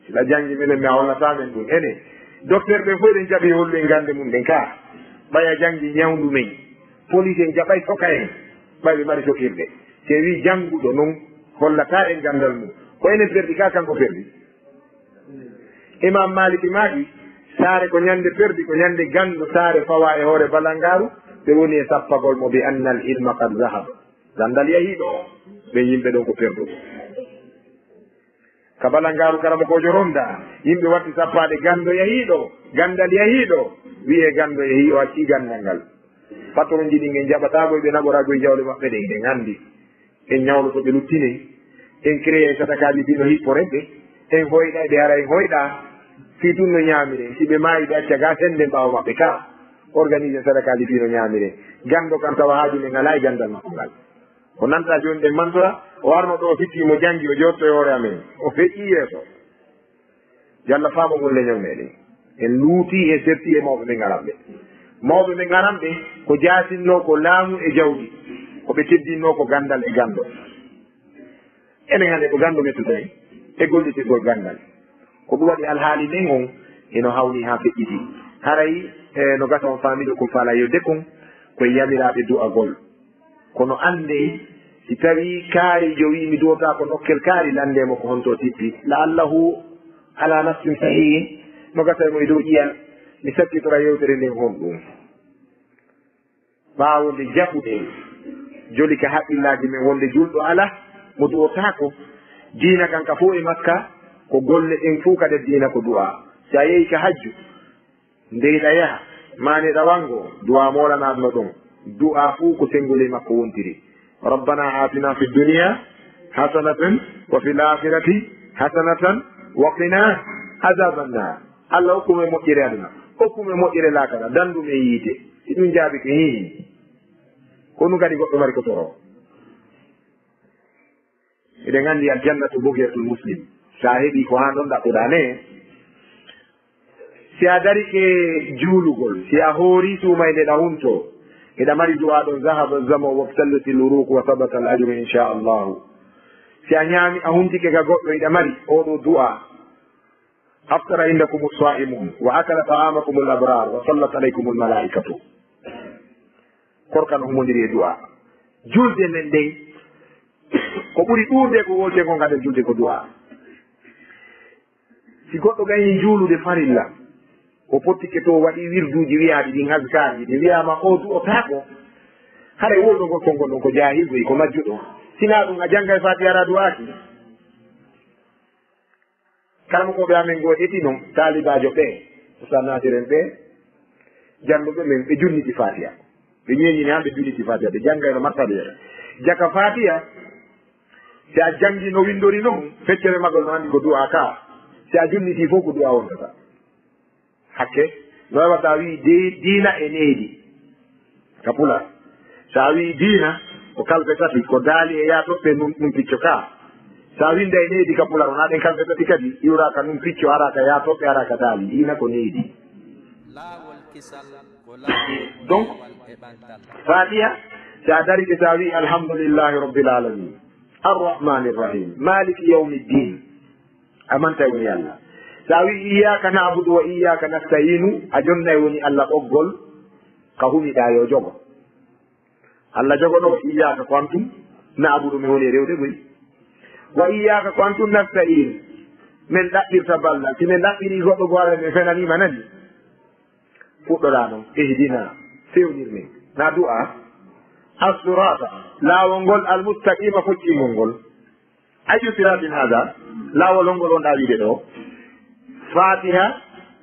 sila jangi minen mi a hollatamen ɗum ene docteur ɓe fof ɗen jaɓi hollu en gande mum ɗen ka ɓaya jangi ñawdu men police en jaɓay soka en ɓay ɓe mbaɗi sokirde se wi jannguɗo noon hollata en gandal mum ko enen perdi ka kanko perdi imam maliki maɗi saare ko ñande perdi ko ñande gando saare fawa e hoore balangaru ɓe woni e sappagol mo bi anna al ilma qad zahab gandal yahiɗo ɓe yimɓe ɗon ko perduɓe ka balangaru karama kojo ronda yimɓe watti sappade gando yahiɗo gandal yahiɗo wiye gando yahi o acci gandal ngal patron jiɗi ngen jaɓatagoy ɓe naɓoragoye jawle maɓɓe ɗe en andi en ñawlo to ɓe luttine en créé sadakaji bino hippo rebe en hoyɗa ɓe ara en hoyɗa fi tun no ñaamiren si ɓe maayi ɓe acca ga sende ɓawa maɓɓe ka organisé sadakaji fi no ñaamiren gando kam tawa haaju men ala e gandal makko ngal ko nanta joni ɗen mantora o warno ɗo fittimo jangi o jotto e hoore amen o feƴƴi yeeso yalla faamogol leñol meɗen en luuti e serti e mawɓe ɓe ngaran ɓe mawɓe ɓe ngaran ɓe ko jaasinno ko laamu e jawdi koɓe teddinno ko gandal e gando enen hande ko gando mettutayi e gollitirgol gandal ko ɗum waɗi alhaali nden on eno hawni ha feƴƴiti haray no gasa on faamiɗo ko faala yodde kon koye yamiraɓe du'agol kono ande si tawi kaari jo wi mi duwota ko nokkel kaari landemo ko honto tippi la allahu ala nafsin sahihin no gasa mo e dow ƴiyal mi sakkitora yewtere nden hon ɗum ɓaawonde jaɓuɗe joli ka haqqillaji men wonde julɗo ala mo duwotako diina kanka fof e makka ko golle ɗen fof kadi diina ko du'a si a yehi ka hajju ndeyɗa yaha maneɗa wango du'a molanaɗno ɗon du'a fuu ko sengole makko wontiri rabbana atina fi dunia hasanatan wa fi l'akhirati hasanatan wa qina azaban nar allah hokkume moƴƴere aduna hokkume moƴƴere lakara dandume yiite si ɗum jaabi ko hiini kono kadi goɗɗo mari ko toro eɗen anndi aljannatu bugiyatul muslim sa heɓi ko ha ɗon ɗaɓɓuɗa ne si a dari ke juulugol si a hoori suumay nde ɗa hunto eɗa mari du'a ɗon zahaba zama wabtallati l'uruq wa sabata al ajru inchallahu si a ñaami a huntike ka goɗɗo eɗa mari oɗo du'a aftara indakum saimun wa akala ta'amakum al abrar wa sallat alaykum al malaikatu korka no humodiri e du'a julde nden ndey ko ɓuri ɗurde ko wolte ko ngaden julde ko du'a si goɗɗo gañi juulude farilla o pottike to waɗi wirduji wiyaɗi ɗin haskaji ɗi wiyama o du'otaako haɗa woɗo ngol konngol ɗon ko jahilgoy ko majjuɗo sina ɗum a jangga e fati ara du'aki kala mo koɓe amen goo ƴeti noon talibajo ɓe sanatiren ɓe janduɓe men ɓe junniti fatiya ɓe ñeñini han ɓe junniti fatiya ɓe jangga eno martaɓeere jaka fatiya si a jangi no windori noon feccere magol no andi ko du'a ka si a junniti fof ko du'a wondata hakke no wawa sa wi diina e needi ka pula sa wi diina ko kalfe tati ko daali e yatoɓɓe num picco ka sa winda e needi ka pula wona ɗen kalfe tati kadi iwraka num picco araka yatoɓɓe araka daali diina ko needi donc fatiha sa dari ɓe sa wi alhamdulillahi rabbil alamin arrahmani rrahim maliki yawmi ddin amanta woni allah sa wi iyaka nabudu wa iyaka nasta'inu a jonnay woni allah ɓoggol ka humiɗa yo jogo allah jogo ɗo iyaka ko antum nabudu mi woni rewde goy wa iyaka ko antum nasta'in min ɗaɓɓirta balla si min ɗaɓɓiri goɗɗo go ala mi fenanima nani fuɗɗoɗa noon ihdina fewnir min na du'a assurata laawol ngol almustaqima foccingol ngol ayu siratin hada laawol hongol on ɗawiɗe ɗo fatiha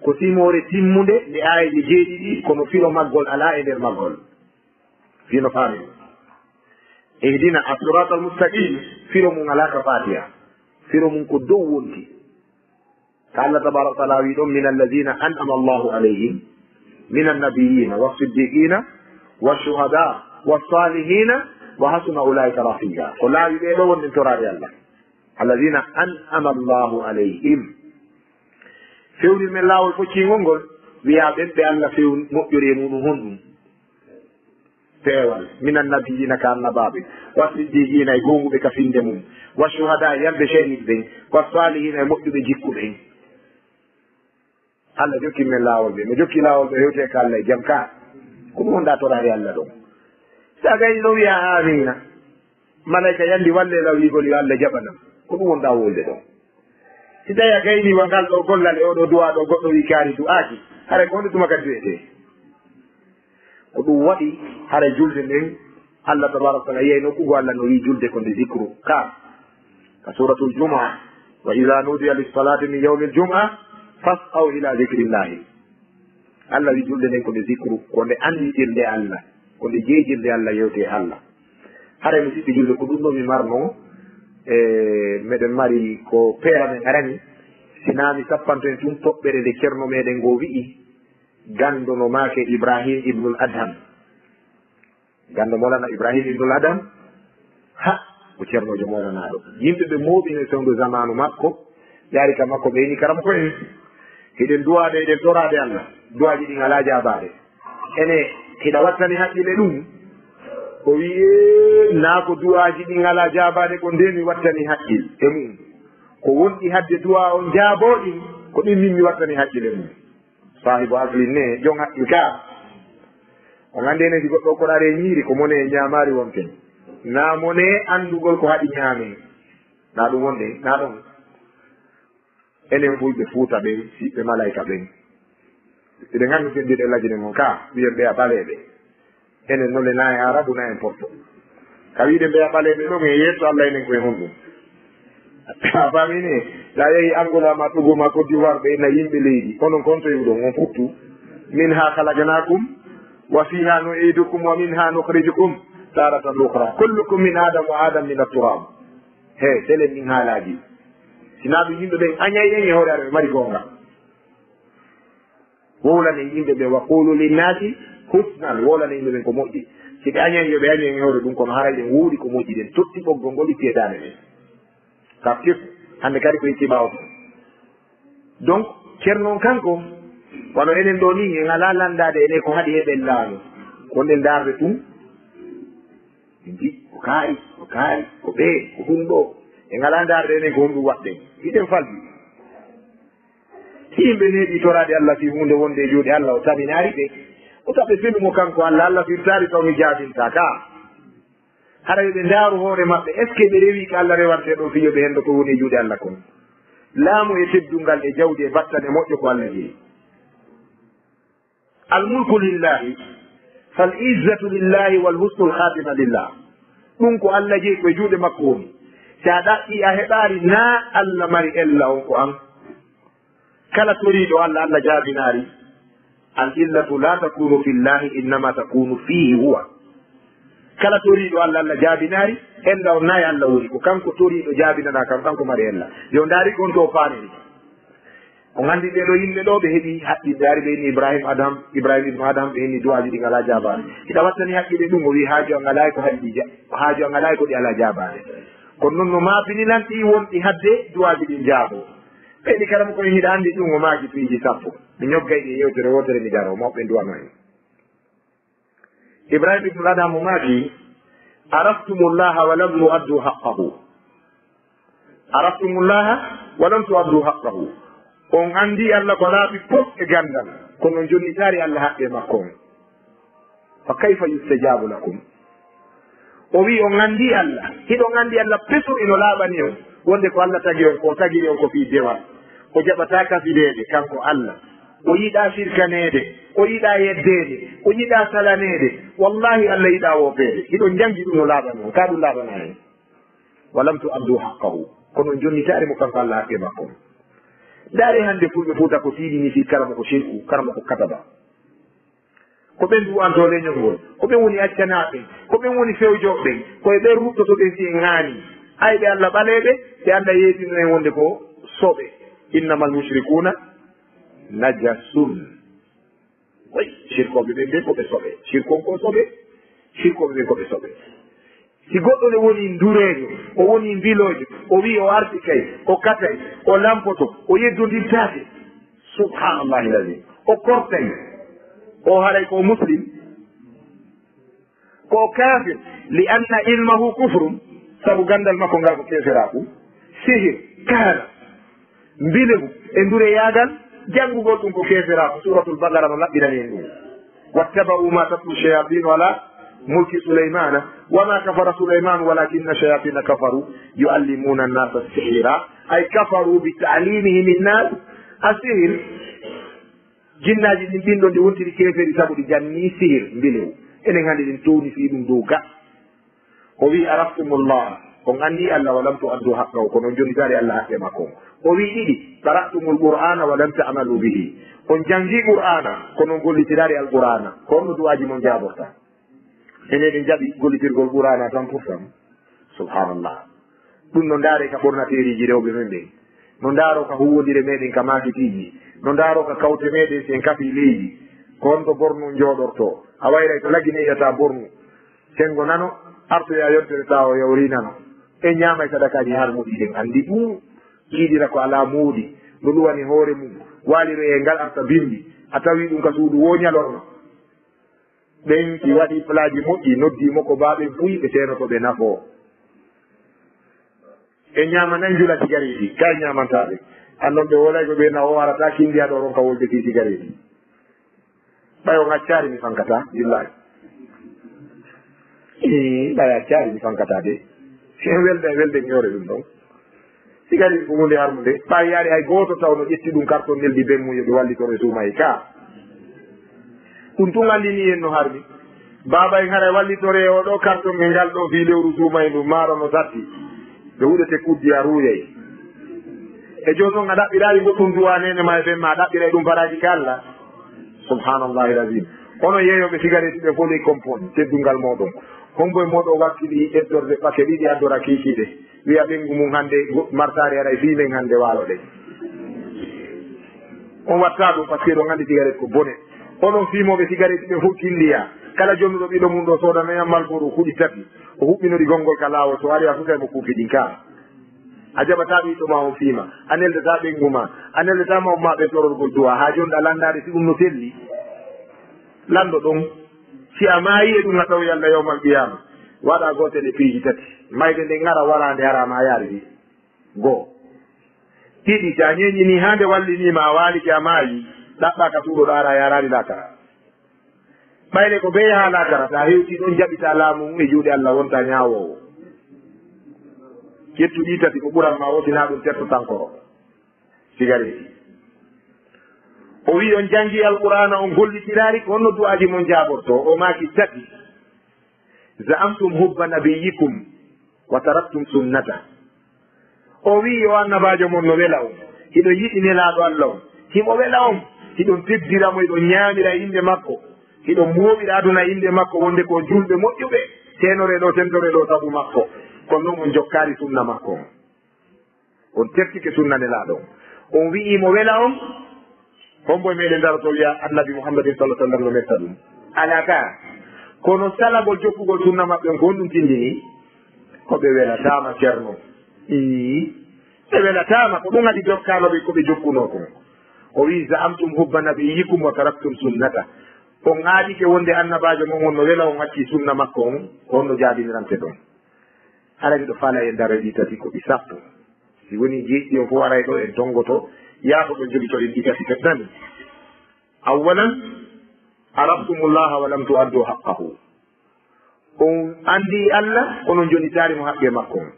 ko simore timmude nde ayeje jeeɗiɗi kono filo maggol ala e nder maggol fino faami ihdina assurata almustaqim filo mum ala ka fatiha filo mum ko dow wonti ka allah tabaraka taala wi ɗon min alladina an'ama allahu alayhim min annabiyina wassiddiqina washuhada wassalihina wa hasuna ulaika rafiqa ko laawi ɓe ɗo wonɗen torade allah alladina an'ama allahu alayhim fewnir men laawol foccingol ngol wiya ɓen ɓe allah fewn moƴƴori e muɗum honɗum peewal min annabiyina ka annabaɓe wassiddiqina e gonguɓe ka finde mum washuhada yalde shahid ɓen wassalihina e moƴƴuɓe jikkuɓen allah jokki men laawol ɓe mi jokki laawol ɓe hewte ka allah e jam ka ko ɗum wonɗa torade allah ɗon sa gayni ɗo wiya amina malayika yandi walle law wigol yo allah jaɓanam ko ɗum wonɗa wolde ɗon si tawi a gayniwa ngal ɗo gollal e oɗo duwa ɗo goɗɗo wi kaari du'aaki hara ko wonde tuma kadi wiyete ko ɗum waɗi hara julde nden allah tabaraka taala yiyay nokkugo allah no wi julde ko nde zicru ka suratul jumaa wa ida nudiya lissalati min yawmi ljum'a fas'aw ila zicrillahi allah wi julde nden ko nde zicru ko nde anditirde allah ko nde jeejirde allah yewte allah hara mi siɓɓi julde ko ɗum ɗo mi marno meɗen mari ko peera men arani sinami sappanto en tun toɓɓere nde ceerno meɗen ngo wi'i gando no maake ibrahim ibnul adham gando molana ibrahim ibnul adham ha ko ceernojo molanaɗo yimɓe ɓe mooɓine sewdo zamanu makko yaari kam makko ɓeyni karam ko en hiɗen duwade eɗen torade allah duwaji ɗin ala jabaɗe ene hiɗa wattani haqqille ɗum o wiye naa ko duwaji ɗin ala jabaɗe ko nde mi wattani haqqil e mum ko wonɗi hadde duwa on jaaboɗin ko ɗin min mi wattani haqqille mum sahibu aslin ne jon haqqil ka o gandi enen si goɗɗo koɗare ñiiri ko mone e ñamari wonten na mone andugol ko haɗi ñaamen na ɗum wonde na ɗon enen fulɓe fuuta ɓen siɓɓe malayika ɓen eɗen gandi sendiɗe lajine mon ka wiyen ɓe a ɓaleɓe enen nole na e arabu na en porto ka wiɗe mbeya ɓaleɓe ɗon e yetto allah enen koye honɗum a famine sa yehi angola ma ɗugo ma Côte d'Ivoire ɓe na yimɓe leydi onon kontoyuɗon on futtu min ha halaganakum wa fiha nu'idukum wa min ha nukhrijukum taratan ukhra kullukum min adam wa adam min at-turab he selen min haalaji sina ɗum yimɓe ɓen añay en e hoore aɗa ɓe mari gonga wowlane yimɓe ɓe wa qulu linnasi husnan wolane yimɓe ɓen ko moƴƴi si ɓe añani yo ɓe añani hewre ɗum kono haray ɗen wuuɗi ko moƴƴi ɗen totti ɓoggol ngol itti e dane ɗen ka fif hande kadi ko itti ɓawo donc ceerno kanko wano enen ɗo ni en ala landade ene ko haɗi heɓen laamu gonɗen darde tum en ji ko kaari ko ɓee ko ɗum ɗo en ala darde enen ko honɗum waɗɗen iɗen faldi si yimɓe neeɗi torade Allah fi hunde wonde e juuɗe Allah o taminaari ɓe o taɓe felumo kanko Allah Allah firtaari taw mi jaabinta ka hara yoɓe ndaaru hoore maɓɓe est ce que ɓe rewi ko Allah rewante ɗo fiyoɓe hendo ko woni e juuɗe Allah kon laamu e teddungal e jawdi e battane moƴƴo ko Allah jeeyi almulku lillahi fal izzatu lillahi wal husnu lhatima lillah ɗum ko Allah jeeyi koye juuɗe makko woni si a ɗaɓɓi a heɓaari na Allah mari ella on ko an kala toriiɗo Allah Allah jaabinaari al illatu la takunu fillahi innama takunu fihi huwa kala toriiɗo Allah Allah jaabinaari ella on nayi Allah woni ko kanko toriiɗo jaabinana kam kanko mari ella yo ndaari on to faaniri o nganndi ɓe ɗo yimɓe ɗo ɓe heɓi haqqille ari ɓe inni ibrahima ibnu adam ɓe inni duwaji ɗi ngala jaabaade hiɗa wattani haqqille ɗum o wi haaju a ngalaay ko haaju a ngalaay ko ɗi ala jaabaade kono noon no maafininan ɗi wonɗi hadde duwaji ɗin jaaboo ɓeyɗi kala mo koye hiɗa anndi ɗum o maaki piiji sappo mi ñoggay ɗi yewtere wotere mi jaro mawɓe nduwano en ibrahima ibnu adam o maaki araftumullaha wa lam tuaddu haqqahu araftumullaha wa lam tuaddu haqqahu on anndi Allah ko laaɓi fof e gandal kono on jonnitaari Allah haqqe makko on fa kayfa yustajabu lakum o wi on anndi Allah hiɗon anndi Allah peso ino laaɓani on wonde ko Allah tagi on ko tagiri on ko fii dewal o jaɓata kafideede kanko Allah o yiɗa sirkaneede o yiɗa yeddeede o yiɗa salaneede wallahi Allah yiɗa woofeede hiɗon jangi ɗum no laaɓani on ka ɗum laaɓana hen walam tu addu haqqahu kono on jonnitaari mo kanko Allah haqqe makko on daare hannde fulɓe fuuta ko tiiɗini fi karama ko shirku karama ko kataba ko ɓen duwanto leñol ngol ko ɓen woni accanaaɓe ko ɓen woni fewjoɓe ɓen koye ɓen ruɗɗotoɓen si en ŋaani ayɓe Allah ɓaleɓe ɓe anda yeetino en wonde ko soɓe innama almushrikuna najasun way shirkoɓe ɓen ɓen koɓe soɓe shirkon ko soɓe shirkoɓe ɓen koɓe soɓe si goɗɗo ne woni ndureejo o woni mbilojo o wi o arti kay o katay o lampoto o yeddondirtaake subhanallahi lazim o kortay o haɗay ko muslim ko kafir li anna ilmahu kufrum sabu gandal makko ngal ko keferaku sihir kaana mbilegu e ndure yaagal janngugol ɗum ko keferaku suratul bagara no laɓɓirani en ɗum wattaba'u ma tatlu shayatin ala mulki sulaymana wama kafara sulayman walakinna shayatina kafaru yuallimuna annasa sihira ay kafaru bi ta'limihim innas asihir jinnaji ɗin ɗin ɗo ɗi wontiri keferi sabu ɗi janni sihir mbilewu enen hannde ɗin towni fi ɗum dow ga o wi araftumullah on anndi Allah walam tu addu haqqahu kono on jonnitaari Allah haqqe makko o wi ɗiɗi qara'tumul qur'ana walam ta'malu bihi on jangi qur'ana kono on gollitiraari al qur'ana ko on no duwaji mon jaaborta enen jaɓi gollitirgol qur'ana tan pour tan subhanallah ɗum no ndaare ka ɓornateeriji rewɓe men ɓen no ndaaro ka huwodire meɗen ka makitiiji no ndaaro ka kawte meɗen si en kafi leydi ko on to bornu jooɗorto a wayray to laggi neyiyata bornu sengo nano artoya yontere tawa yawri nano en ñaamay sadakaji har muɗi ɗen anndi ɗum jiiɗira ko ala muudi no ɗuwani hoore mum waaliro e ngal arta bimbi a tawi ɗum ka suudu woñalorno ɓen ɗi waɗi plaji moƴƴi noddimo ko baaɓe fuyi ɓe tenotoɓe nafoo e ñamanan jula cigareji kay ñamantaɓe annon ɓe wolay ko ɓena o warata kindiya ɗo ron ka wolde ti cigareji ɓay o ŋaccari mi fankata billahi ɓay accari mi fankata de welde ñoore ɗum ɗon cigareji ko hunde harmude ɓay yaari hay goto taw no ƴetti ɗum carton neldi ben mum yoɓe wallitore suumayi ka ɗum tun andini en no harmi baba en haɗa wallitore oɗo carton e ngal ɗo fi lewru suumayi ɗum maaro no tatti ɓe huɗete kuddi a ruuyay e joni noon a ɗaɓɓiraari goɗɗum duwanene ma e ɓen ma a ɗaɓɓiray ɗum paraji ka Allah subhanallahi lazim ono yeeyoɓe cigarette ɓe fof ley compone teddungal moɗon homboye moɗo wakkili ƴettorde ɓake ɗiɗi addora kiikiɗe wiya ɓengu mum hannde martari aray fimen hannde waalo ɗe on watta ɗum par ce que ɗon anndi cigarette ko bone onon fimoɓe cigarette ɓe fof killiya kala jonnuɗo ɓiɗo mum ɗo sodanoyam malforu kuuɗi tati o huɓɓinori gonngol ka laawol so ari a fukay mo kuufi ɗin ka a jaɓata ɓiɗɗo ma on fiima a neldata ɓengu ma a neldatama on ma ɓe tororgol duwa ha joni ɗa landade si ɗum no selli lando ɗon si a maayi e ɗum a ɗawi allah yawmal qiyama waɗa gotel e piiji tati mayde nde ngara warande arama a yaari ɗi goo ɗiɗi sa ñeñini ha nde wallinima a waaliki a maayi ɗaɓɓa ka suuɗoɗo ara yarani lakara ɓayde ko beye ha lakara sa hewti ɗon jaɓita laamu mum e juuɗe allah wonta ñawowo kettuɗi tati ko ɓuranma wotina ɗum tertotankoro sigareti o wi on jangi alqur'ana on gollitirari ko honno du'aji mon jaɓorto o maki tati za'amtum hubba nabiyikum wa taraktum sunnata o wi o annabajo mon no wela on hiɗo yiɗi nelaɗo allah on himo wela on hiɗon teddiramo hiɗon ñamira inde makko hiɗon moɓira aduna inde makko wonde ko julɓe moƴƴuɓe tenore ɗo tentore ɗo sabu makko kono noon on jokkari sunna makko on on tertike sunna nelaɗo on on wi'imo wela on hombo e meɗen daroto wiya annabi mouhammadin sallah sallam no metta ɗum ala ka kono salagol jokkugol sunna maɓɓe on ko honɗum tindini ko ɓe welatama ceerno ɓe welatama ko ɗum adi jokkanoɓe koɓe jokkuno kon o wi za'amtum hubba nabiyikum wa taraktum sunnata on aaɗike wonde annabajo mon on no wela on acci sunna makko on ko honno jaadinirante ɗon harani ɗo faala e daro ɗi tati ko ɗi sappo si woni jeeƴɗi on fof waray ɗo en tongoto yaako ɗon jogi to ɗen ɗi tati ket nani awalan arabtumullaha wa lam tuaddu haqqahu on andi allah onon jonitarimo haqqe makko on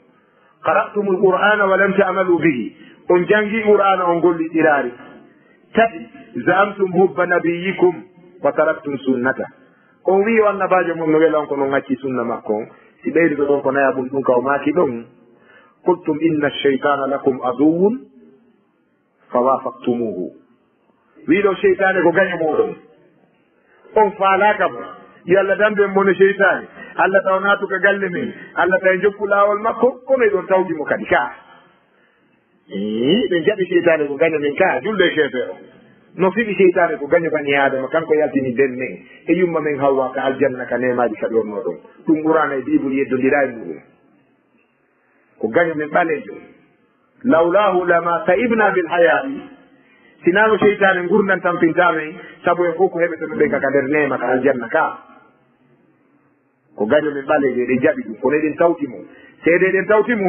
qara'tum alqur'ana wa lam ta'malu bihi on jangi qur'ana on golliɗirari tati za'amtum hubba nabiyikum wa taraktum sunnata on wi o annabajo mum no wela on ko non acci sunna makko on si ɓeyduɗo ɗon ko nayaɓum ɗum ka o maaki ɗon qultum inna alcheytana lakum aduwun fa wafaktumuhu wiɗo cheytane ko gaño moɗon on faalaka mo yo allah dambe mone cheytane allah taw natuka galle men allah taw jokku lawol makko kono ɗon tawdimo kadi ka ɓe jaɓi cheytane ko gaño men ka julde chefere o no fiɓi cheytane ko gaño bani adama kanko yaltini den men e yumma men hawwa ka aljanna ka nemaji ka ɗonno ɗon ɗum ɓurana e bible yeddodira e muɗum ko gaño men ɓalejo lawlahu lama taibna bil hayai sinano cheytane gurdan tampintamen saabu en fof ko heɓetono ɓen kaka nder nema ka aljanna ka ko gaño men ɓalejo eɗen jaɓi ɗum kono eɗen tawtimo seede eɗen tawtimo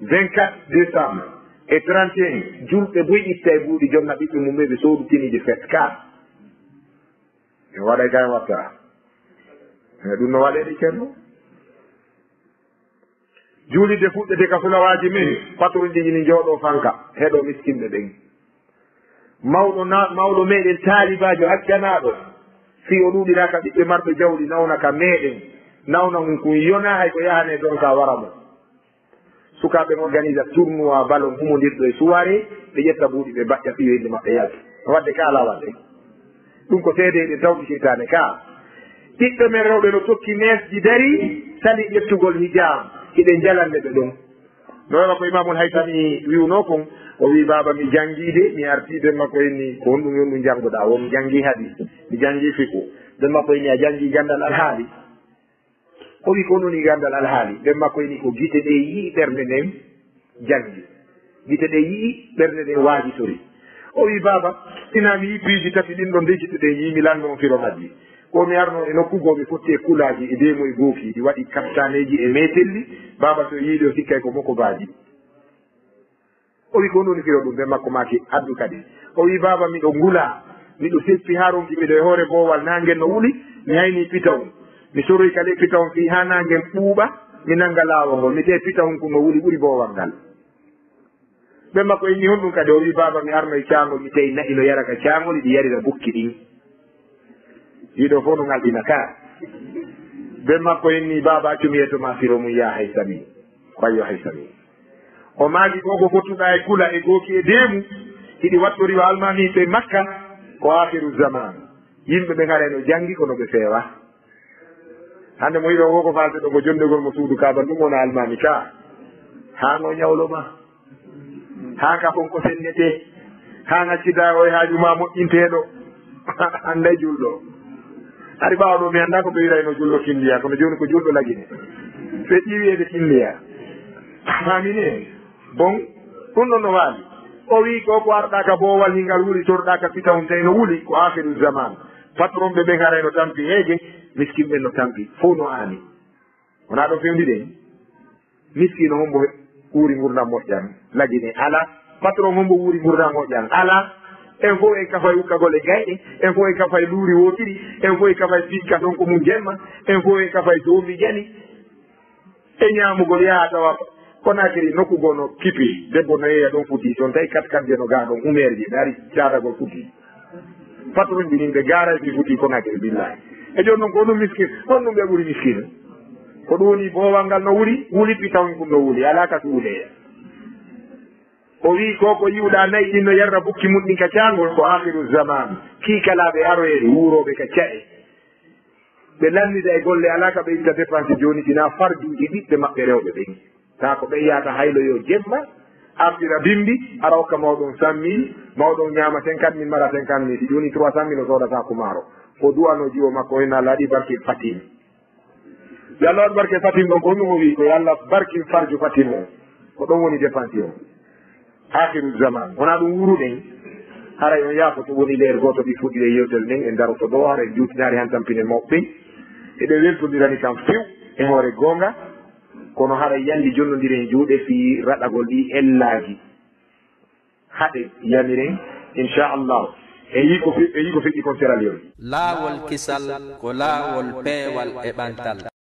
24 décembre e 31 julɓe boy itta e buuɗi jonna ɓiɓɓe mum ɓe soodu tiniji fet ka en waɗay ka en watta ɗum no waɗede ceerno juulide fuɗɗete ka fulawaji men patron ɗiji ni jooɗo fanka heɗo miskinɓe ɓen mawɗo meɗen taalibajo accanaɗo fi o ɗuɗiraka ɓiɓɓe marɓe jawɗi nawna ka meɗen nawna mum ko yona hay ko yahane ɗon ka wara mo sukaɓe organise tournoi ballon humodirɗo e soirée ɓe ƴetta buuɗi ɓe mbaƴƴa ɓiyoyde maɓɓe yalti wadde ka ala wadde ɗum ko seedeɗe tawɗi seytane ka ɓiɓɓe men rewɓe no tokki nesji dari sali ƴettugol hijam hiɗen jalanɓe ɓe ɗon no waɗa ko imamul haytami wiwno kon o wi baba mi jangguide mi artide makko henni ko honɗum yonɗum janggoɗa won janggi haadi mi janggi fiku ɓen makko henni a janggi gandal alhaali o wi ko noni gandal alhaali ɓen makko henni ko guite ɗe yii ɓernde nden janggi guite ɗe yii ɓernde nden waajitori o wi baba ina mi yi piiji tati ɗin ɗon de guite ɗe yii mi lanno on firo majji ko mi arno e nokkugo mi fotti e kulaji e deemo e goofi ɗi waɗi kaptaneji e metelli baba so yiiɗi o sikkay ko moko baaji o wi ko noni firo ɗum ɓe makko maki addu kadi o wi baba miɗo ngula miɗo seppi ha ronki miɗo e hoore boowal nangen no wuli mi hayni pitawum mi soroy kadi pitawum fi ha nangen ɓuuɓa mi nanga laawol ngol mi te pitawum ko no wuli ɓuri boowal ngal ɓe makko inni honɗum kadi o wi baba mi arno e caangol mi tawi nayi no yaraka caangol iɗi yarira bukki ɗin yiɗo fof no ngalɗina ka ɓe makko inni baba accumi yettoma firo mum ya hay sami wayyo hay sami o maagi ko ko fottuɗa e kula e gooki e deemu hiɗi wattori wa almamiɓe makka ko akhiru zaman yimɓe ɓe ngara no janggi kono ɓe feewa hande mo yiɗo woko falde ɗo ko jondegol mo suudu kaban ɗum wona almami ka ha no ñawloma ha ka kon ko sennete ha gaccida o e haaju ma moƴƴinteɗo anday julɗo ari ɓawa ɗo mi annda ko ɓeyrayno julɗo kindiya kono joni ko julɗo lagine fe ƴiwiyede kindiya famine bon ɗum ɗon no waali o wi ko arɗa ka boowal hingal wuli torɗa ka pitawntey no wuli ko akhiru zaman patron ɓe ɓen haray no tampi heege miskin ɓen no tampi fof no aani wona ɗo fewndi ɗen miskino hombo wuuri gurdam moƴƴan lagine ala patron hombo wuuri gurdam moƴƴan ala en fof en kafay ukkagol e gayɗe en fof en kafay luuri wotiri en fof en kafay fikka ɗon ko mum jemma en fof en kafay doomi jani e ñaamugol yaha tawa Konakiri nokku goo no kipi debbo no yeeya ɗon futi toon tawi kat kamje no gaa ɗon umeere ji ɓe ari caatagol futi patron ji nin ɓe garayji futi Konakiri billahi e jooni noon ko ɗum miskin on ɗum ɓe ɓuri miskino ko ɗum woni boowal ngal no wuli pi tawi ɗum no wuli alaa ka suuleya o wi koko yiwɗa nayi ɗin no yarra bukki mum ɗin ka caangol ko akhiru zaman kiikalaaɓe aroyeɗe wuurooɓe ka caɗe ɓe lannida e golle alaa ka ɓe itta dépense jooni ɗina farduji ɓiɓɓe maɓɓe rewɓe ɓen ta ko ɓe yahata haylo yo jemma artira bimbi ara hokka mawɗon 100 000 mawɗon ñaama 50 000 mara 50 000 joni 300 000 o sodata ko maaro ko duwano jiwo makko hen Allah waɗi barke fatim yo Allah waɗi barke fatim ɗon ko ɗum o wi ko yo Allah barkin farju fatim o ko ɗon woni dépense o akhiru zaman wona ɗum wuruɗen haray on yaafo to woni leer goto ɗi fuɗɗire yewtere nden en daroto ɗo hara en juutinari han tampine mawɓe eɓe weltodirani kam few e hoore goonga kono haɗa yandi jonnodiri e juuɗe fi raɗagol ɗi ellaaji haɗe yamiren inchallah e yi ko feƴƴi kon seral yon laawol kisal ko laawol peewal e ɓantal